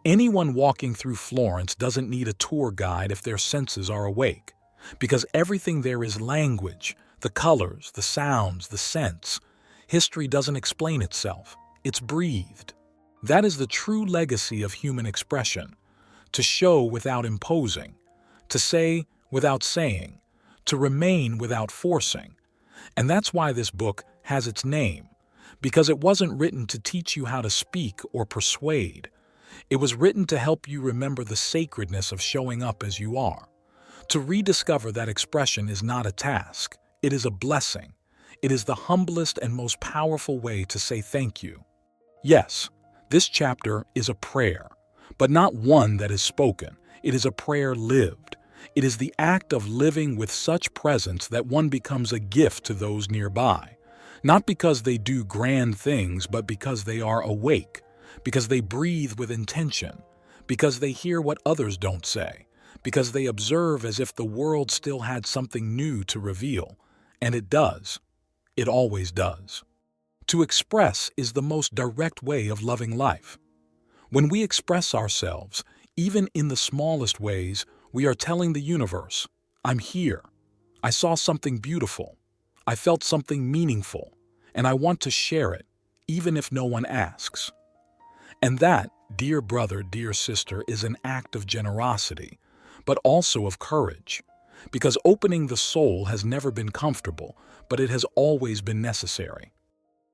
Anyone walking through Florence doesn't need a tour guide if their senses are awake, because everything there is language, the colors, the sounds, the scents. History doesn't explain itself. It's breathed. That is the true legacy of human expression, to show without imposing, to say without saying, to remain without forcing. And that's why this book has its name, because it wasn't written to teach you how to speak or persuade. It was written to help you remember the sacredness of showing up as you are. To rediscover that expression is not a task. It is a blessing. It is the humblest and most powerful way to say thank you. Yes, this chapter is a prayer, but not one that is spoken. It is a prayer lived. It is the act of living with such presence that one becomes a gift to those nearby, not because they do grand things, but because they are awake, because they breathe with intention, because they hear what others don't say, because they observe as if the world still had something new to reveal, and it does. It always does. To express is the most direct way of loving life. When we express ourselves, even in the smallest ways, we are telling the universe, I'm here. I saw something beautiful. I felt something meaningful, and I want to share it, even if no one asks. And that, dear brother, dear sister, is an act of generosity, but also of courage, because opening the soul has never been comfortable, but it has always been necessary.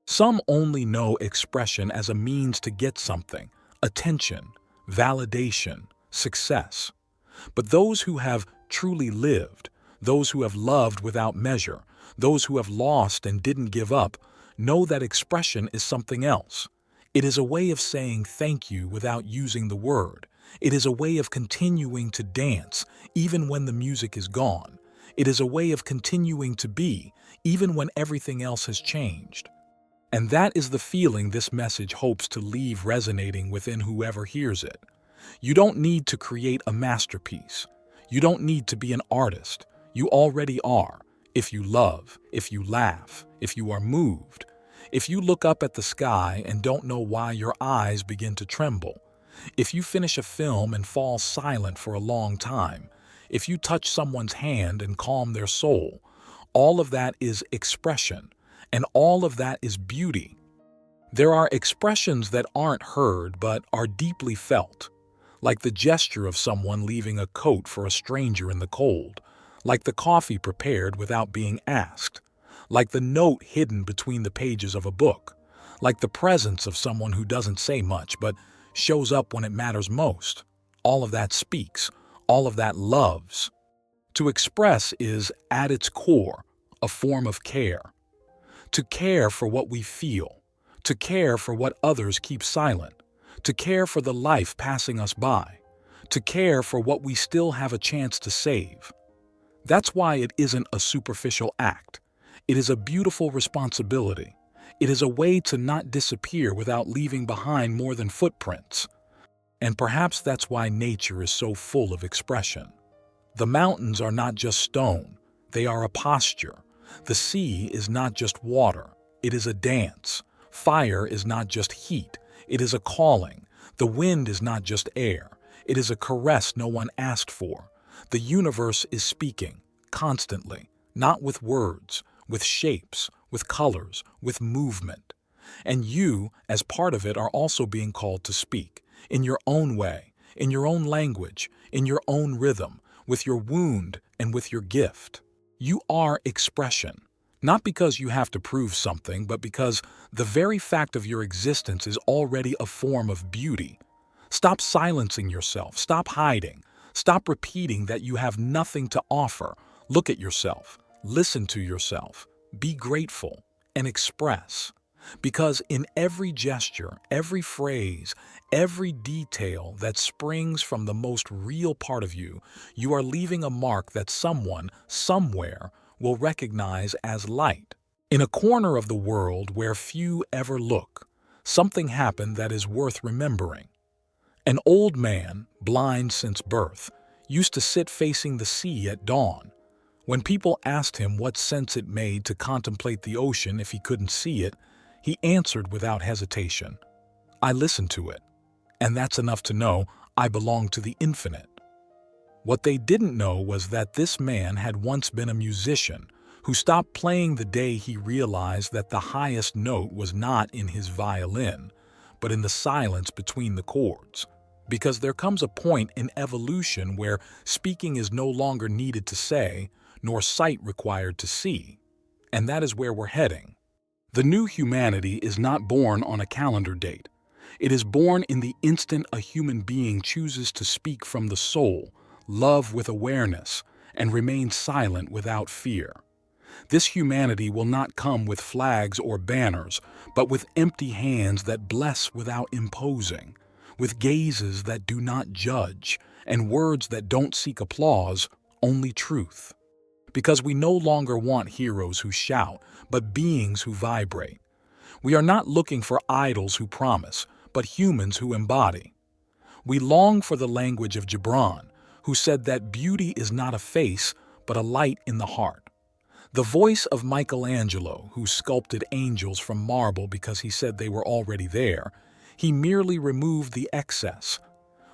Some only know expression as a means to get something, attention, validation, success. But those who have truly lived, those who have loved without measure, those who have lost and didn't give up, know that expression is something else. It is a way of saying thank you without using the word. It is a way of continuing to dance even when the music is gone. It is a way of continuing to be even when everything else has changed. And that is the feeling this message hopes to leave resonating within whoever hears it. You don't need to create a masterpiece. You don't need to be an artist. You already are. If you love, if you laugh, if you are moved, if you look up at the sky and don't know why your eyes begin to tremble, if you finish a film and fall silent for a long time, if you touch someone's hand and calm their soul, all of that is expression, and all of that is beauty. There are expressions that aren't heard but are deeply felt, like the gesture of someone leaving a coat for a stranger in the cold, like the coffee prepared without being asked, like the note hidden between the pages of a book, like the presence of someone who doesn't say much but shows up when it matters most. All of that speaks, all of that loves. To express is, at its core, a form of care. To care for what we feel, to care for what others keep silent, to care for the life passing us by, to care for what we still have a chance to save. That's why it isn't a superficial act. It is a beautiful responsibility. It is a way to not disappear without leaving behind more than footprints. And perhaps that's why nature is so full of expression. The mountains are not just stone, they are a posture. The sea is not just water, it is a dance. Fire is not just heat, it is a calling. The wind is not just air, it is a caress no one asked for. The universe is speaking, constantly, not with words, with shapes, with colors, with movement. And you, as part of it, are also being called to speak, in your own way, in your own language, in your own rhythm, with your wound and with your gift. You are expression, not because you have to prove something, but because the very fact of your existence is already a form of beauty. Stop silencing yourself, stop hiding, stop repeating that you have nothing to offer. Look at yourself, listen to yourself, be grateful, and express. Because in every gesture, every phrase, every detail that springs from the most real part of you, you are leaving a mark that someone, somewhere, will recognize as light. In a corner of the world where few ever look, something happened that is worth remembering. An old man, blind since birth, used to sit facing the sea at dawn. When people asked him what sense it made to contemplate the ocean if he couldn't see it, he answered without hesitation, I listen to it, and that's enough to know I belong to the infinite. What they didn't know was that this man had once been a musician who stopped playing the day he realized that the highest note was not in his violin, but in the silence between the chords. Because there comes a point in evolution where speaking is no longer needed to say, nor sight required to see. And that is where we're heading. The new humanity is not born on a calendar date. It is born in the instant a human being chooses to speak from the soul, love with awareness, and remain silent without fear. This humanity will not come with flags or banners, but with empty hands that bless without imposing, with gazes that do not judge, and words that don't seek applause, only truth. Because we no longer want heroes who shout, but beings who vibrate. We are not looking for idols who promise, but humans who embody. We long for the language of Gibran, who said that beauty is not a face, but a light in the heart. The voice of Michelangelo, who sculpted angels from marble because he said they were already there. He merely removed the excess.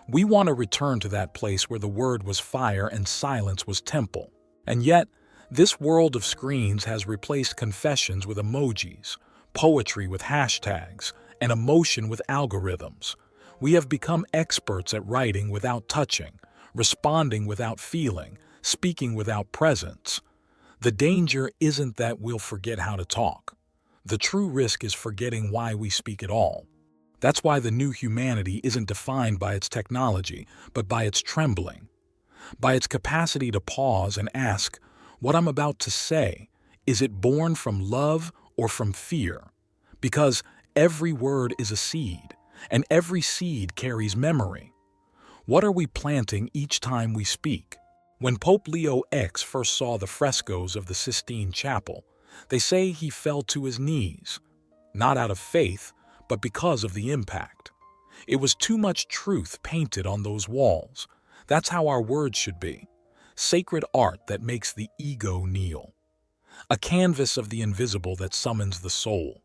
We want to return to that place where the word was fire and silence was temple. And yet, this world of screens has replaced confessions with emojis, poetry with hashtags, and emotion with algorithms. We have become experts at writing without touching, responding without feeling, speaking without presence. The danger isn't that we'll forget how to talk. The true risk is forgetting why we speak at all. That's why the new humanity isn't defined by its technology, but by its trembling, by its capacity to pause and ask, what I'm about to say, is it born from love or from fear? Because every word is a seed, and every seed carries memory. What are we planting each time we speak? When Pope Leo X first saw the frescoes of the Sistine Chapel, they say he fell to his knees, not out of faith, but because of the impact. It was too much truth painted on those walls. That's how our words should be. Sacred art that makes the ego kneel. A canvas of the invisible that summons the soul.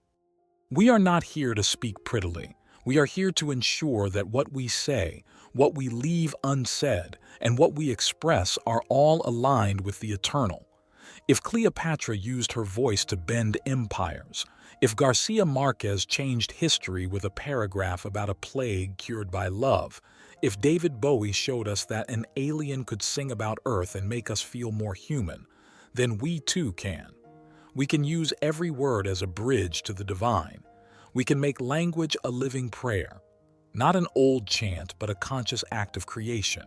We are not here to speak prettily. We are here to ensure that what we say, what we leave unsaid, and what we express are all aligned with the eternal. If Cleopatra used her voice to bend empires, if Garcia Marquez changed history with a paragraph about a plague cured by love, if David Bowie showed us that an alien could sing about Earth and make us feel more human, then we too can. We can use every word as a bridge to the divine. We can make language a living prayer, not an old chant, but a conscious act of creation.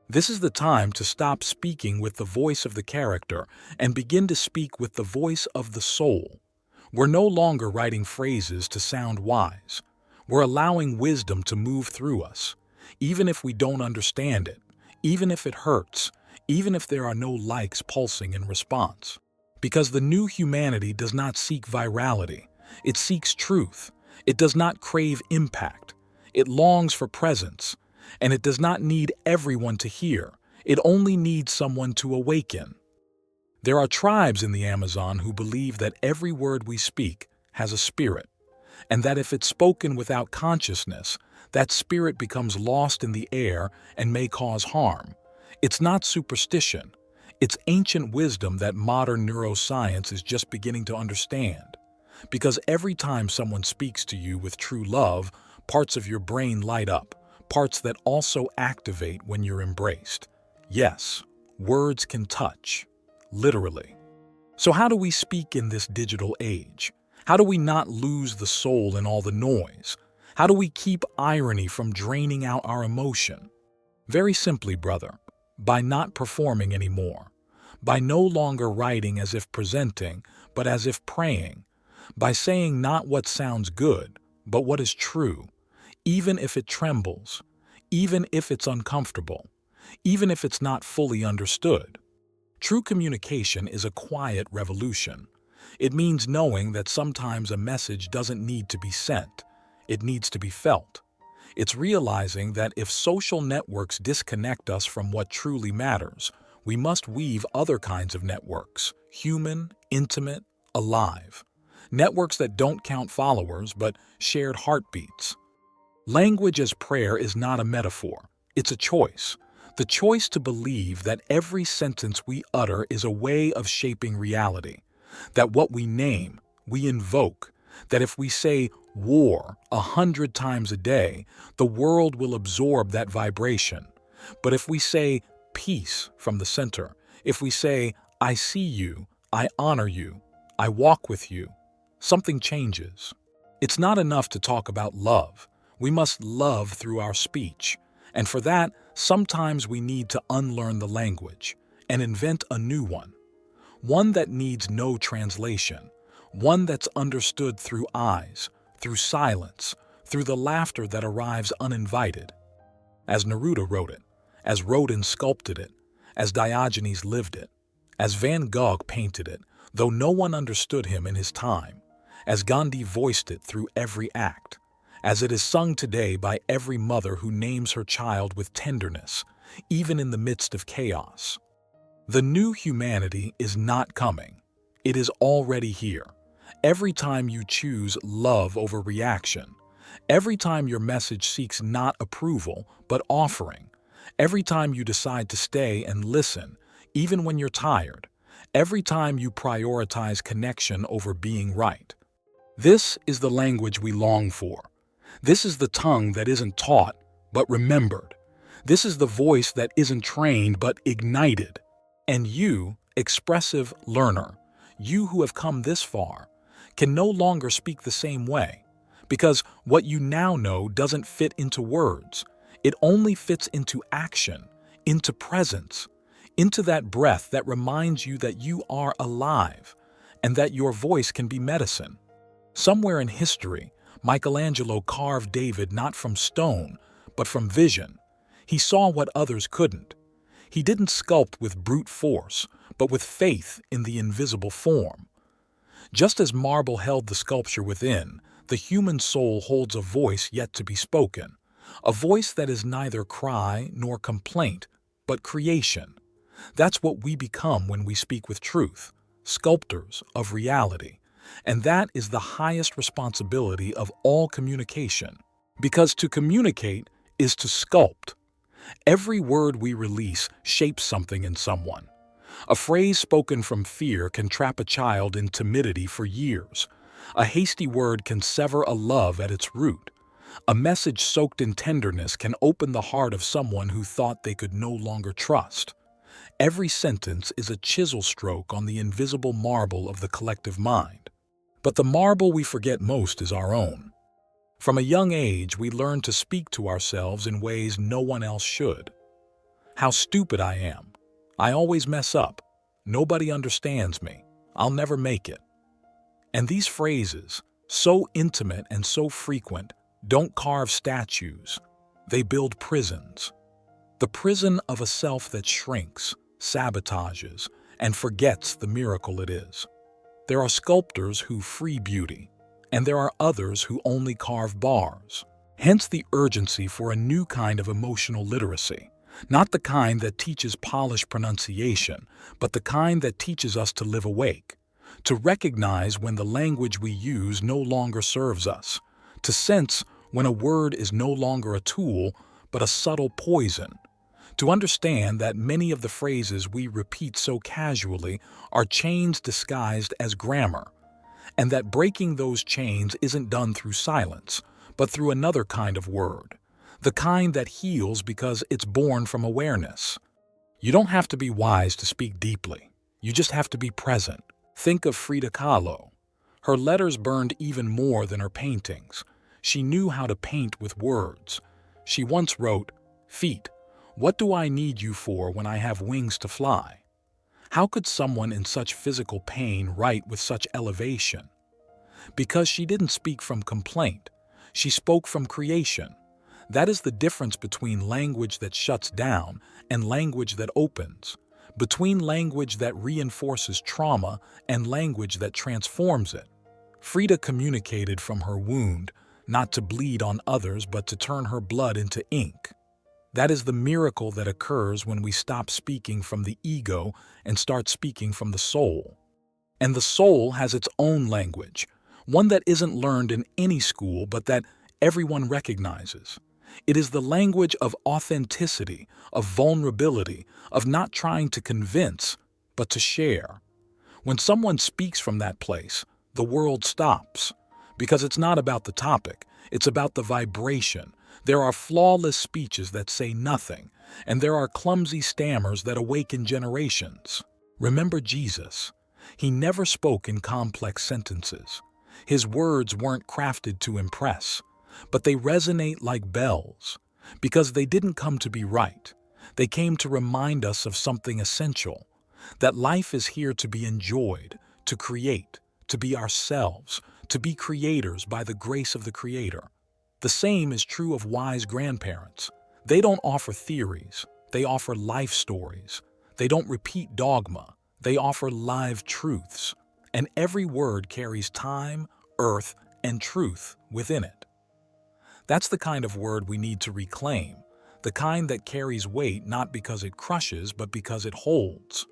This is the time to stop speaking with the voice of the character and begin to speak with the voice of the soul. We're no longer writing phrases to sound wise. We're allowing wisdom to move through us, even if we don't understand it, even if it hurts, even if there are no likes pulsing in response. Because the new humanity does not seek virality. It seeks truth. It does not crave impact. It longs for presence. And it does not need everyone to hear. It only needs someone to awaken. There are tribes in the Amazon who believe that every word we speak has a spirit, and that if it's spoken without consciousness, that spirit becomes lost in the air and may cause harm. It's not superstition. It's ancient wisdom that modern neuroscience is just beginning to understand. Because every time someone speaks to you with true love, parts of your brain light up, parts that also activate when you're embraced. Yes, words can touch, literally. So how do we speak in this digital age? How do we not lose the soul in all the noise? How do we keep irony from draining out our emotion? Very simply, brother, by not performing anymore, by no longer writing as if presenting, but as if praying, by saying not what sounds good, but what is true, even if it trembles, even if it's uncomfortable, even if it's not fully understood. True communication is a quiet revolution. It means knowing that sometimes a message doesn't need to be sent, it needs to be felt. It's realizing that if social networks disconnect us from what truly matters, we must weave other kinds of networks, human, intimate, alive. Networks that don't count followers, but shared heartbeats. Language as prayer is not a metaphor, it's a choice. The choice to believe that every sentence we utter is a way of shaping reality, that what we name, we invoke, that if we say war 100 times a day, the world will absorb that vibration. But if we say peace from the center, if we say, I see you, I honor you, I walk with you, something changes. It's not enough to talk about love. We must love through our speech. And for that, sometimes we need to unlearn the language and invent a new one. One that needs no translation. One that's understood through eyes, through silence, through the laughter that arrives uninvited. As Neruda wrote it, as Rodin sculpted it, as Diogenes lived it, as Van Gogh painted it, though no one understood him in his time, as Gandhi voiced it through every act, as it is sung today by every mother who names her child with tenderness, even in the midst of chaos. The new humanity is not coming. It is already here. Every time you choose love over reaction, every time your message seeks not approval, but offering, every time you decide to stay and listen, even when you're tired, every time you prioritize connection over being right. This is the language we long for. This is the tongue that isn't taught, but remembered. This is the voice that isn't trained, but ignited. And you, expressive learner, you who have come this far, can no longer speak the same way, because what you now know doesn't fit into words. It only fits into action, into presence, into that breath that reminds you that you are alive and that your voice can be medicine. Somewhere in history, Michelangelo carved David not from stone, but from vision. He saw what others couldn't. He didn't sculpt with brute force, but with faith in the invisible form. Just as marble held the sculpture within, the human soul holds a voice yet to be spoken, a voice that is neither cry nor complaint, but creation. That's what we become when we speak with truth, sculptors of reality. And that is the highest responsibility of all communication, because to communicate is to sculpt. Every word we release shapes something in someone. A phrase spoken from fear can trap a child in timidity for years. A hasty word can sever a love at its root. A message soaked in tenderness can open the heart of someone who thought they could no longer trust. Every sentence is a chisel stroke on the invisible marble of the collective mind. But the marble we forget most is our own. From a young age, we learn to speak to ourselves in ways no one else should. How stupid I am. I always mess up. Nobody understands me. I'll never make it. And these phrases, so intimate and so frequent, don't carve statues. They build prisons. The prison of a self that shrinks, sabotages, and forgets the miracle it is. There are sculptors who free beauty, and there are others who only carve bars. Hence the urgency for a new kind of emotional literacy, not the kind that teaches polished pronunciation, but the kind that teaches us to live awake, to recognize when the language we use no longer serves us, to sense when a word is no longer a tool, but a subtle poison, to understand that many of the phrases we repeat so casually are chains disguised as grammar, and that breaking those chains isn't done through silence, but through another kind of word, the kind that heals because it's born from awareness. You don't have to be wise to speak deeply. You just have to be present. Think of Frida Kahlo. Her letters burned even more than her paintings. She knew how to paint with words. She once wrote, "Feet, what do I need you for when I have wings to fly?" How could someone in such physical pain write with such elevation? Because she didn't speak from complaint. She spoke from creation. That is the difference between language that shuts down and language that opens, between language that reinforces trauma and language that transforms it. Frida communicated from her wound, not to bleed on others, but to turn her blood into ink. That is the miracle that occurs when we stop speaking from the ego and start speaking from the soul. And the soul has its own language, one that isn't learned in any school but that everyone recognizes. It is the language of authenticity, of vulnerability, of not trying to convince, but to share. When someone speaks from that place, the world stops, because it's not about the topic, it's about the vibration. There are flawless speeches that say nothing, and there are clumsy stammers that awaken generations. Remember Jesus. He never spoke in complex sentences. His words weren't crafted to impress, but they resonate like bells, because they didn't come to be right. They came to remind us of something essential, that life is here to be enjoyed, to create, to be ourselves, to be creators by the grace of the Creator. The same is true of wise grandparents. They don't offer theories, they offer life stories. They don't repeat dogma, they offer live truths. And every word carries time, earth, and truth within it. That's the kind of word we need to reclaim, the kind that carries weight not because it crushes, but because it holds.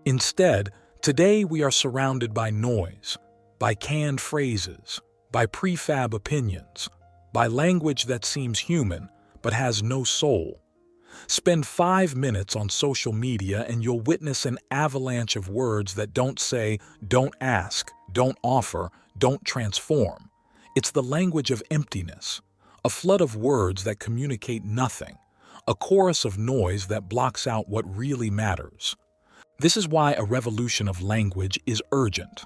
Instead, today we are surrounded by noise, by canned phrases, by prefab opinions, by language that seems human but has no soul. Spend 5 minutes on social media and you'll witness an avalanche of words that don't say, don't ask, don't offer, don't transform. It's the language of emptiness, a flood of words that communicate nothing, a chorus of noise that blocks out what really matters. This is why a revolution of language is urgent.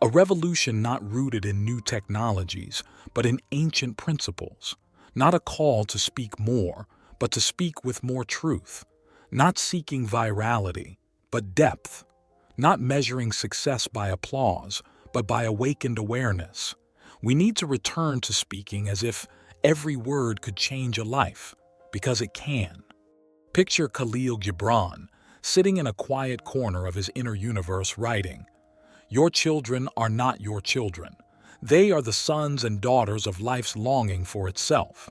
A revolution not rooted in new technologies, but in ancient principles. Not a call to speak more, but to speak with more truth. Not seeking virality, but depth. Not measuring success by applause, but by awakened awareness. We need to return to speaking as if every word could change a life, because it can. Picture Khalil Gibran, sitting in a quiet corner of his inner universe writing, "Your children are not your children. They are the sons and daughters of life's longing for itself."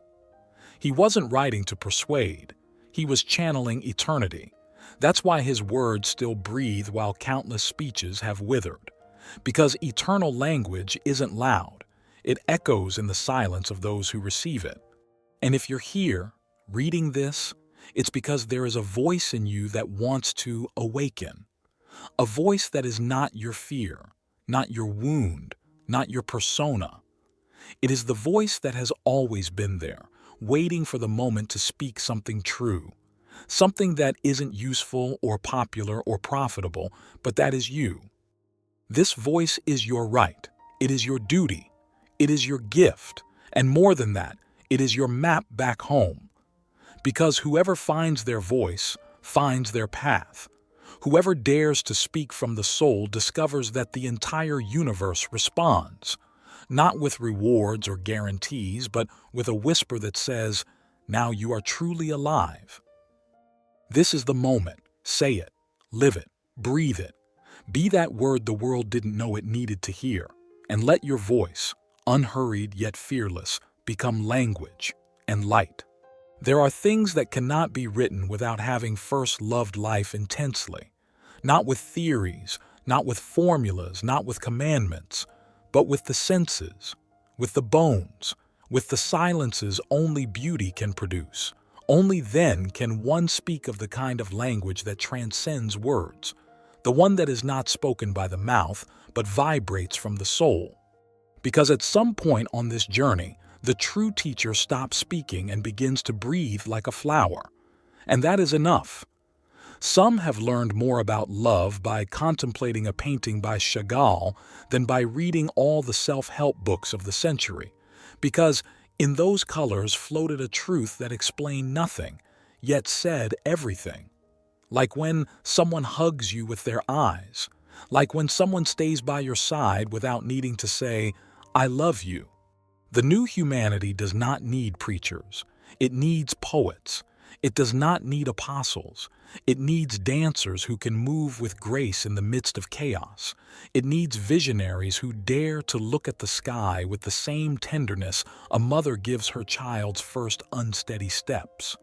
He wasn't writing to persuade. He was channeling eternity. That's why his words still breathe while countless speeches have withered. Because eternal language isn't loud. It echoes in the silence of those who receive it. And if you're here, reading this, it's because there is a voice in you that wants to awaken. A voice that is not your fear, not your wound, not your persona. It is the voice that has always been there, waiting for the moment to speak something true. Something that isn't useful or popular or profitable, but that is you. This voice is your right. It is your duty. It is your gift. And more than that, it is your map back home. Because whoever finds their voice finds their path. Whoever dares to speak from the soul discovers that the entire universe responds, not with rewards or guarantees, but with a whisper that says, "Now you are truly alive." This is the moment. Say it, live it, breathe it. Be that word the world didn't know it needed to hear, and let your voice, unhurried yet fearless, become language and light. There are things that cannot be written without having first loved life intensely, not with theories, not with formulas, not with commandments, but with the senses, with the bones, with the silences only beauty can produce. Only then can one speak of the kind of language that transcends words, the one that is not spoken by the mouth, but vibrates from the soul. Because at some point on this journey, the true teacher stops speaking and begins to breathe like a flower. And that is enough. Some have learned more about love by contemplating a painting by Chagall than by reading all the self-help books of the century, because in those colors floated a truth that explained nothing, yet said everything. Like when someone hugs you with their eyes, like when someone stays by your side without needing to say, "I love you." The new humanity does not need preachers. It needs poets. It does not need apostles. It needs dancers who can move with grace in the midst of chaos. It needs visionaries who dare to look at the sky with the same tenderness a mother gives her child's first unsteady steps.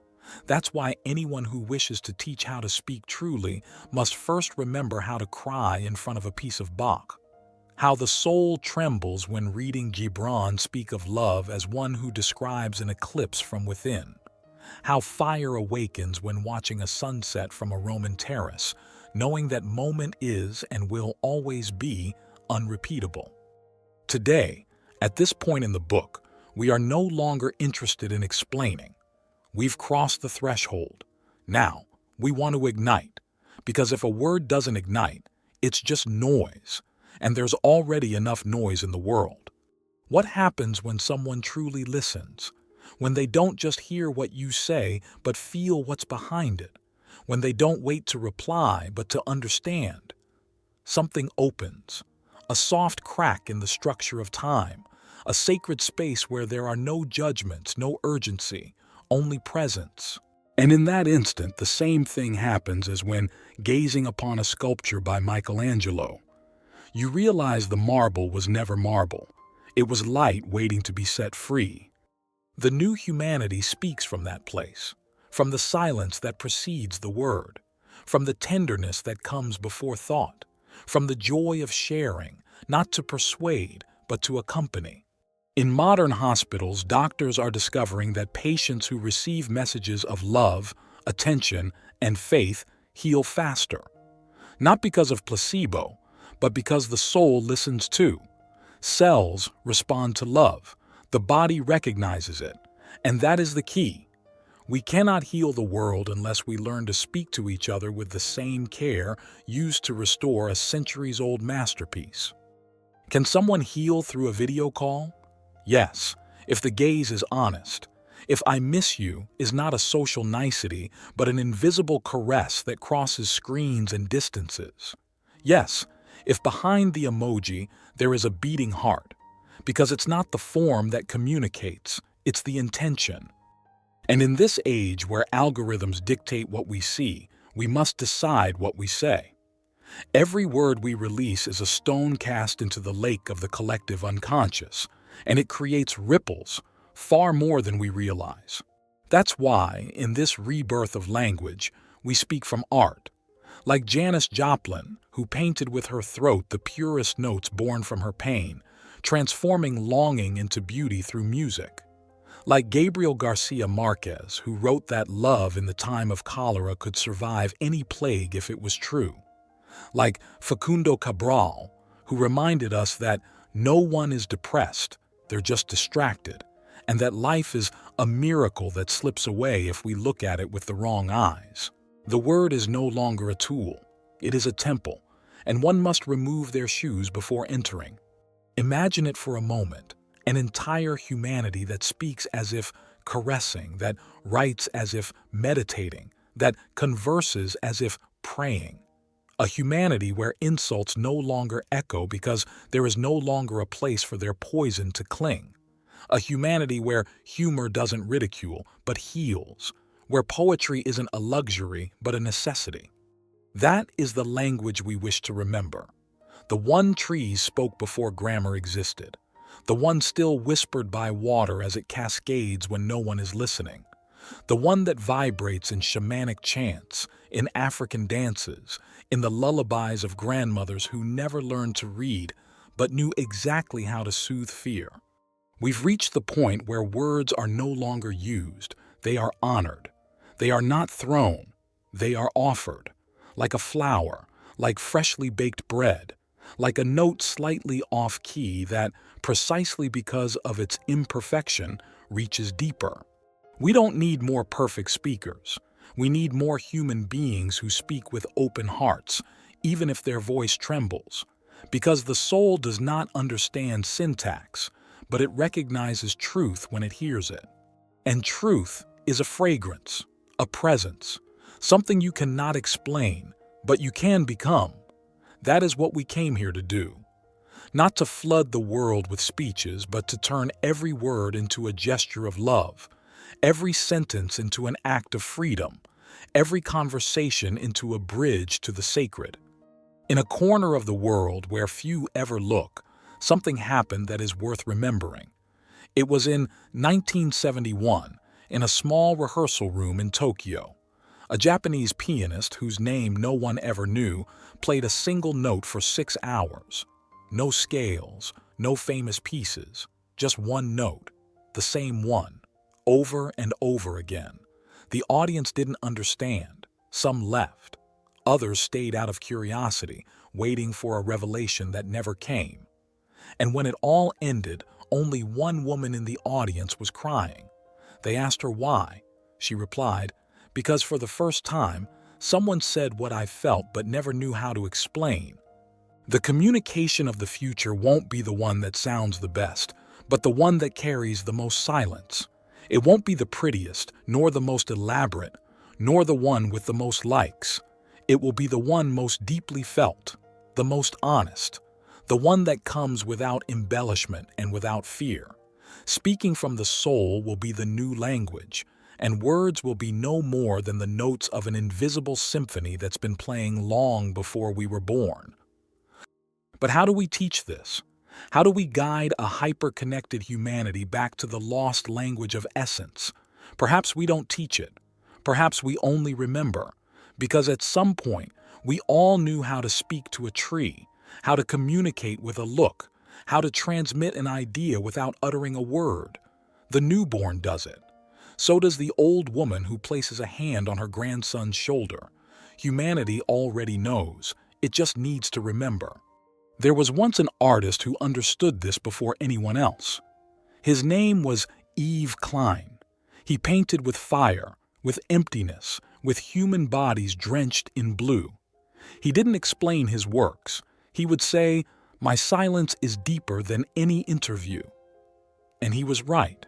That's why anyone who wishes to teach how to speak truly must first remember how to cry in front of a piece of Bach. How the soul trembles when reading Gibran speak of love as one who describes an eclipse from within. How fire awakens when watching a sunset from a Roman terrace, knowing that moment is and will always be unrepeatable. Today, at this point in the book, we are no longer interested in explaining. We've crossed the threshold. Now, we want to ignite, because if a word doesn't ignite, it's just noise. And there's already enough noise in the world. What happens when someone truly listens? When they don't just hear what you say, but feel what's behind it? When they don't wait to reply, but to understand? Something opens. A soft crack in the structure of time. A sacred space where there are no judgments, no urgency, only presence. And in that instant, the same thing happens as when gazing upon a sculpture by Michelangelo. You realize the marble was never marble. It was light waiting to be set free. The new humanity speaks from that place, from the silence that precedes the word, from the tenderness that comes before thought, from the joy of sharing, not to persuade, but to accompany. In modern hospitals, doctors are discovering that patients who receive messages of love, attention, and faith heal faster. Not because of placebo, but because the soul listens too. Cells respond to love. The body recognizes it. And that is the key. We cannot heal the world unless we learn to speak to each other with the same care used to restore a centuries-old masterpiece. Can someone heal through a video call? Yes, if the gaze is honest. If "I miss you" is not a social nicety, but an invisible caress that crosses screens and distances. Yes, if behind the emoji there is a beating heart, because it's not the form that communicates, it's the intention. And in this age where algorithms dictate what we see, we must decide what we say. Every word we release is a stone cast into the lake of the collective unconscious, and it creates ripples, far more than we realize. That's why, in this rebirth of language, we speak from art. Like Janis Joplin, who painted with her throat the purest notes born from her pain, transforming longing into beauty through music. Like Gabriel Garcia Marquez, who wrote that love in the time of cholera could survive any plague if it was true. Like Facundo Cabral, who reminded us that no one is depressed, they're just distracted, and that life is a miracle that slips away if we look at it with the wrong eyes. The word is no longer a tool, it is a temple, and one must remove their shoes before entering. Imagine it for a moment, an entire humanity that speaks as if caressing, that writes as if meditating, that converses as if praying. A humanity where insults no longer echo because there is no longer a place for their poison to cling. A humanity where humor doesn't ridicule, but heals, where poetry isn't a luxury, but a necessity. That is the language we wish to remember. The one trees spoke before grammar existed. The one still whispered by water as it cascades when no one is listening. The one that vibrates in shamanic chants, in African dances, in the lullabies of grandmothers who never learned to read, but knew exactly how to soothe fear. We've reached the point where words are no longer used, they are honored. They are not thrown, they are offered. Like a flower, like freshly baked bread, like a note slightly off-key that, precisely because of its imperfection, reaches deeper. We don't need more perfect speakers. We need more human beings who speak with open hearts, even if their voice trembles. Because the soul does not understand syntax, but it recognizes truth when it hears it. And truth is a fragrance, a presence, something you cannot explain, but you can become. That is what we came here to do. Not to flood the world with speeches, but to turn every word into a gesture of love, every sentence into an act of freedom, every conversation into a bridge to the sacred. In a corner of the world where few ever look, something happened that is worth remembering. It was in 1971, in a small rehearsal room in Tokyo. A Japanese pianist whose name no one ever knew played a single note for 6 hours. No scales, no famous pieces, just one note, the same one, over and over again. The audience didn't understand. Some left. Others stayed out of curiosity, waiting for a revelation that never came. And when it all ended, only one woman in the audience was crying. They asked her why. She replied, "Because for the first time, someone said what I felt but never knew how to explain." The communication of the future won't be the one that sounds the best, but the one that carries the most silence. It won't be the prettiest, nor the most elaborate, nor the one with the most likes. It will be the one most deeply felt, the most honest, the one that comes without embellishment and without fear. Speaking from the soul will be the new language, and words will be no more than the notes of an invisible symphony that's been playing long before we were born. But how do we teach this? How do we guide a hyper-connected humanity back to the lost language of essence? Perhaps we don't teach it. Perhaps we only remember. Because at some point, we all knew how to speak to a tree, how to communicate with a look, how to transmit an idea without uttering a word. The newborn does it. So does the old woman who places a hand on her grandson's shoulder. Humanity already knows. It just needs to remember. There was once an artist who understood this before anyone else. His name was Yves Klein. He painted with fire, with emptiness, with human bodies drenched in blue. He didn't explain his works. He would say, "My silence is deeper than any interview." And he was right.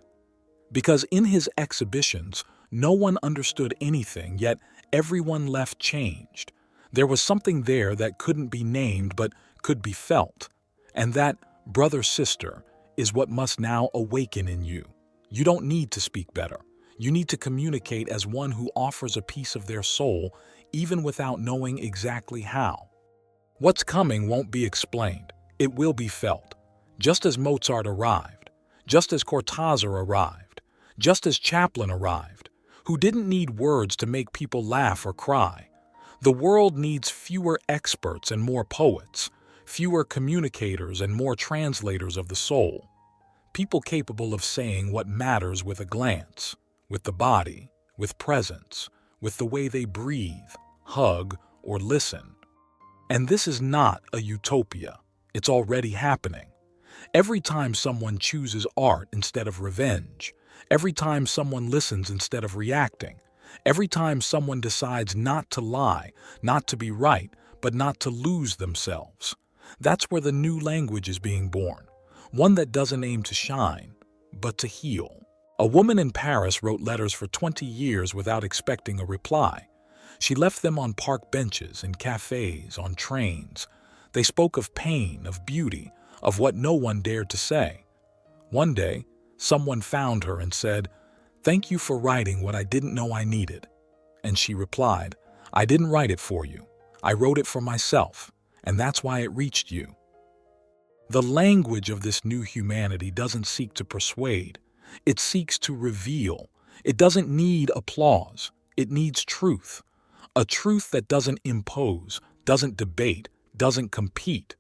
Because in his exhibitions, no one understood anything, yet everyone left changed. There was something there that couldn't be named but could be felt. And that, brother, sister, is what must now awaken in you. You don't need to speak better. You need to communicate as one who offers a piece of their soul, even without knowing exactly how. What's coming won't be explained. It will be felt. Just as Mozart arrived, just as Cortázar arrived, just as Chaplin arrived, who didn't need words to make people laugh or cry. The world needs fewer experts and more poets, fewer communicators and more translators of the soul. People capable of saying what matters with a glance, with the body, with presence, with the way they breathe, hug, or listen. And this is not a utopia. It's already happening. Every time someone chooses art instead of revenge, every time someone listens instead of reacting, every time someone decides not to lie, not to be right, but not to lose themselves, that's where the new language is being born. One that doesn't aim to shine, but to heal. A woman in Paris wrote letters for 20 years without expecting a reply. She left them on park benches, in cafes, on trains. They spoke of pain, of beauty, of what no one dared to say. One day, someone found her and said, "Thank you for writing what I didn't know I needed." And she replied, "I didn't write it for you. I wrote it for myself, and that's why it reached you." The language of this new humanity doesn't seek to persuade. It seeks to reveal. It doesn't need applause. It needs truth. A truth that doesn't impose, doesn't debate, doesn't compete.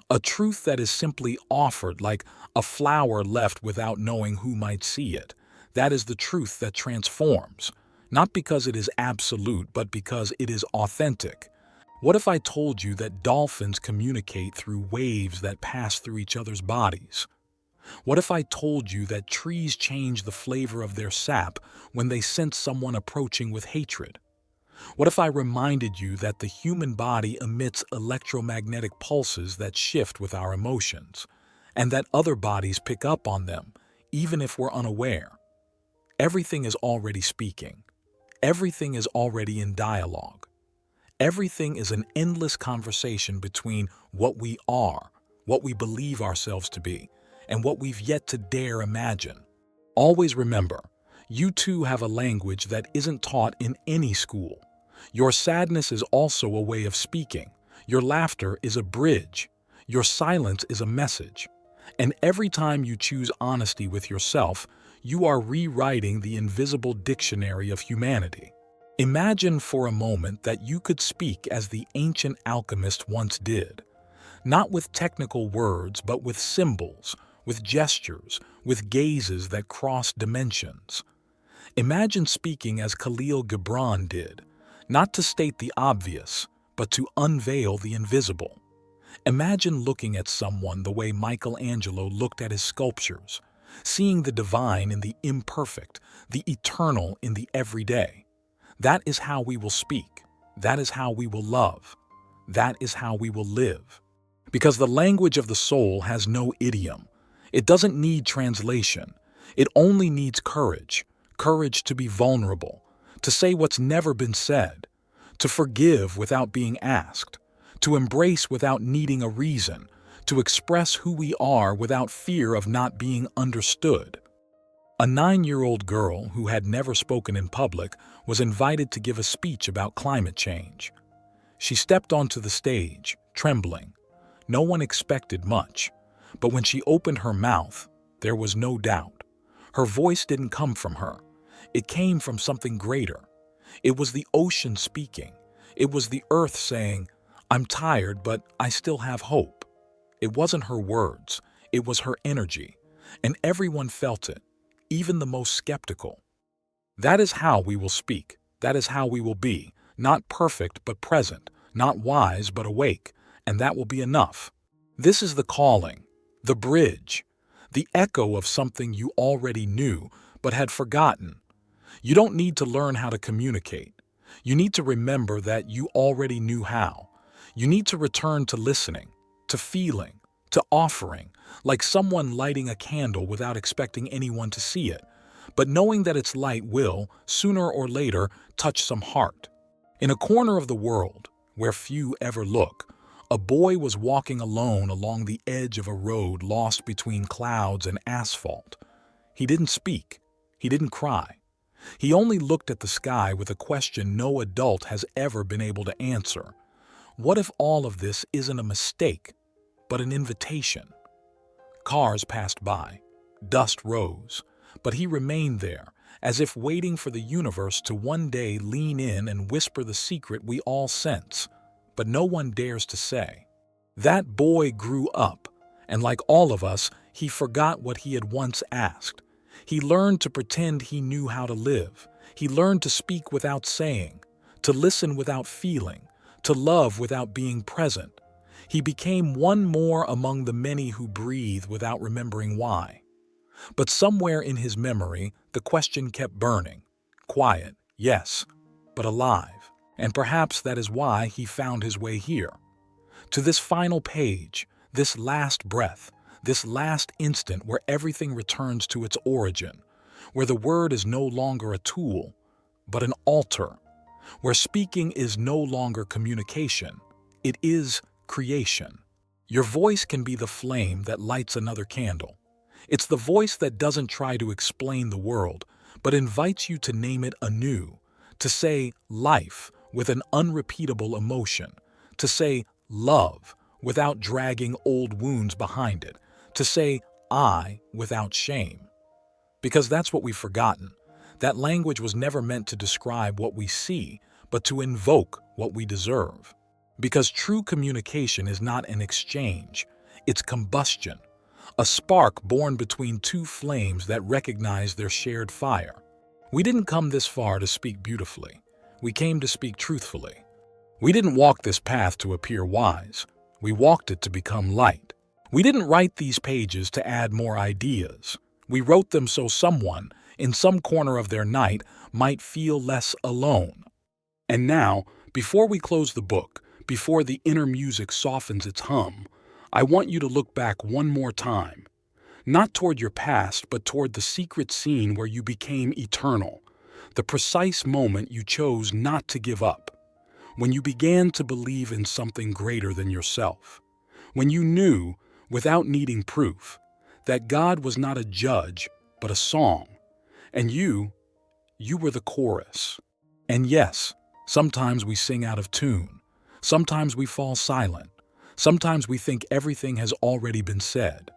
A truth that is simply offered like a flower left without knowing who might see it. That is the truth that transforms, not because it is absolute, but because it is authentic. What if I told you that dolphins communicate through waves that pass through each other's bodies? What if I told you that trees change the flavor of their sap when they sense someone approaching with hatred? What if I reminded you that the human body emits electromagnetic pulses that shift with our emotions, and that other bodies pick up on them, even if we're unaware? Everything is already speaking. Everything is already in dialogue. Everything is an endless conversation between what we are, what we believe ourselves to be, and what we've yet to dare imagine. Always remember, you too have a language that isn't taught in any school. Your sadness is also a way of speaking. Your laughter is a bridge. Your silence is a message. And every time you choose honesty with yourself, you are rewriting the invisible dictionary of humanity. Imagine for a moment that you could speak as the ancient alchemist once did, not with technical words, but with symbols, with gestures, with gazes that cross dimensions. Imagine speaking as Khalil Gibran did, not to state the obvious, but to unveil the invisible. Imagine looking at someone the way Michelangelo looked at his sculptures, seeing the divine in the imperfect, the eternal in the everyday. That is how we will speak. That is how we will love. That is how we will live. Because the language of the soul has no idiom. It doesn't need translation. It only needs courage. Courage to be vulnerable, to say what's never been said, to forgive without being asked, to embrace without needing a reason, to express who we are without fear of not being understood. A 9-year-old girl who had never spoken in public was invited to give a speech about climate change. She stepped onto the stage, trembling. No one expected much. But when she opened her mouth, there was no doubt. Her voice didn't come from her. It came from something greater. It was the ocean speaking. It was the earth saying, "I'm tired, but I still have hope." It wasn't her words. It was her energy. And everyone felt it, even the most skeptical. That is how we will speak. That is how we will be. Not perfect, but present. Not wise, but awake. And that will be enough. This is the calling, the bridge, the echo of something you already knew, but had forgotten. You don't need to learn how to communicate. You need to remember that you already knew how. You need to return to listening, to feeling, to offering, like someone lighting a candle without expecting anyone to see it, but knowing that its light will, sooner or later, touch some heart. In a corner of the world, where few ever look, a boy was walking alone along the edge of a road lost between clouds and asphalt. He didn't speak. He didn't cry. He only looked at the sky with a question no adult has ever been able to answer. What if all of this isn't a mistake, but an invitation? Cars passed by. Dust rose. But he remained there, as if waiting for the universe to one day lean in and whisper the secret we all sense, but no one dares to say. That boy grew up, and like all of us, he forgot what he had once asked. He learned to pretend he knew how to live. He learned to speak without saying, to listen without feeling, to love without being present. He became one more among the many who breathe without remembering why. But somewhere in his memory, the question kept burning. Quiet, yes, but alive. And perhaps that is why he found his way here. To this final page, this last breath, this last instant where everything returns to its origin, where the word is no longer a tool, but an altar, where speaking is no longer communication, it is creation. Your voice can be the flame that lights another candle. It's the voice that doesn't try to explain the world, but invites you to name it anew, to say life with an unrepeatable emotion, to say love without dragging old wounds behind it, to say I without shame. Because that's what we've forgotten. That language was never meant to describe what we see, but to invoke what we deserve. Because true communication is not an exchange, it's combustion. A spark born between two flames that recognize their shared fire. We didn't come this far to speak beautifully. We came to speak truthfully. We didn't walk this path to appear wise. We walked it to become light. We didn't write these pages to add more ideas. We wrote them so someone, in some corner of their night, might feel less alone. And now, before we close the book, before the inner music softens its hum, I want you to look back one more time, not toward your past, but toward the secret scene where you became eternal, the precise moment you chose not to give up, when you began to believe in something greater than yourself, when you knew, without needing proof, that God was not a judge, but a song, and you were the chorus. And yes, sometimes we sing out of tune, sometimes we fall silent, sometimes we think everything has already been said,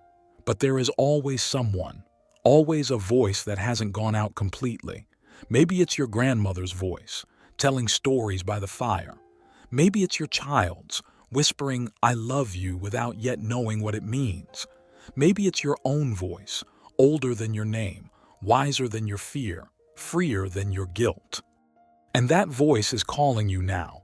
but there is always someone, always a voice that hasn't gone out completely. Maybe it's your grandmother's voice, telling stories by the fire. Maybe it's your child's, whispering, "I love you," without yet knowing what it means. Maybe it's your own voice, older than your name, wiser than your fear, freer than your guilt. And that voice is calling you now.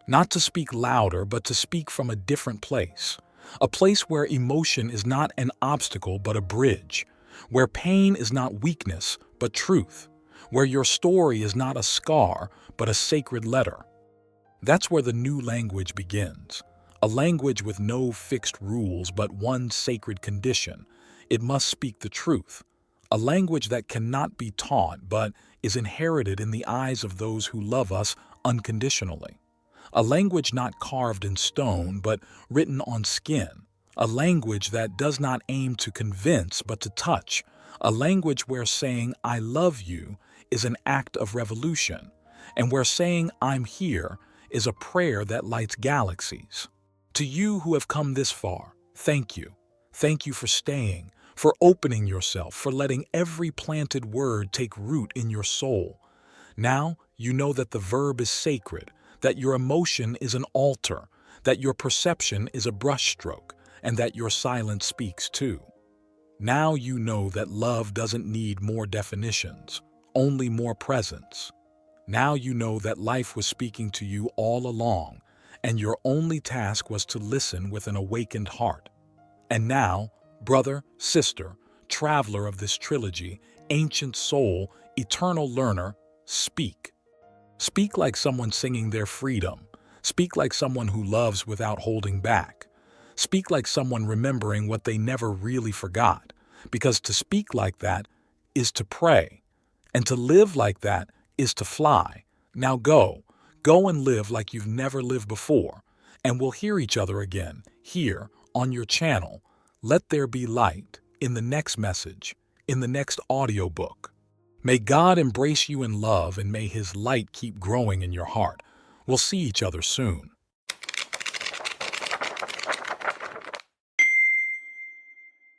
Not to speak louder, but to speak from a different place. A place where emotion is not an obstacle, but a bridge. Where pain is not weakness, but truth. Where your story is not a scar, but a sacred letter. That's where the new language begins. A language with no fixed rules, but one sacred condition. It must speak the truth. A language that cannot be taught, but is inherited in the eyes of those who love us unconditionally. A language not carved in stone, but written on skin. A language that does not aim to convince, but to touch. A language where saying, "I love you," is an act of revolution, and where saying, "I'm here," is a prayer that lights galaxies. To you who have come this far, thank you. Thank you for staying, for opening yourself, for letting every planted word take root in your soul. Now you know that the verb is sacred, that your emotion is an altar, that your perception is a brushstroke, and that your silence speaks too. Now you know that love doesn't need more definitions, only more presence. Now you know that life was speaking to you all along, and your only task was to listen with an awakened heart. And now, brother, sister, traveler of this trilogy, ancient soul, eternal learner, speak. Speak like someone singing their freedom. Speak like someone who loves without holding back. Speak like someone remembering what they never really forgot, because to speak like that is to pray, and to live like that is to fly. Now go and live like you've never lived before, and we'll hear each other again, here, on your channel. Let there be light, in the next message, in the next audiobook. May God embrace you in love, and may His light keep growing in your heart. We'll see each other soon.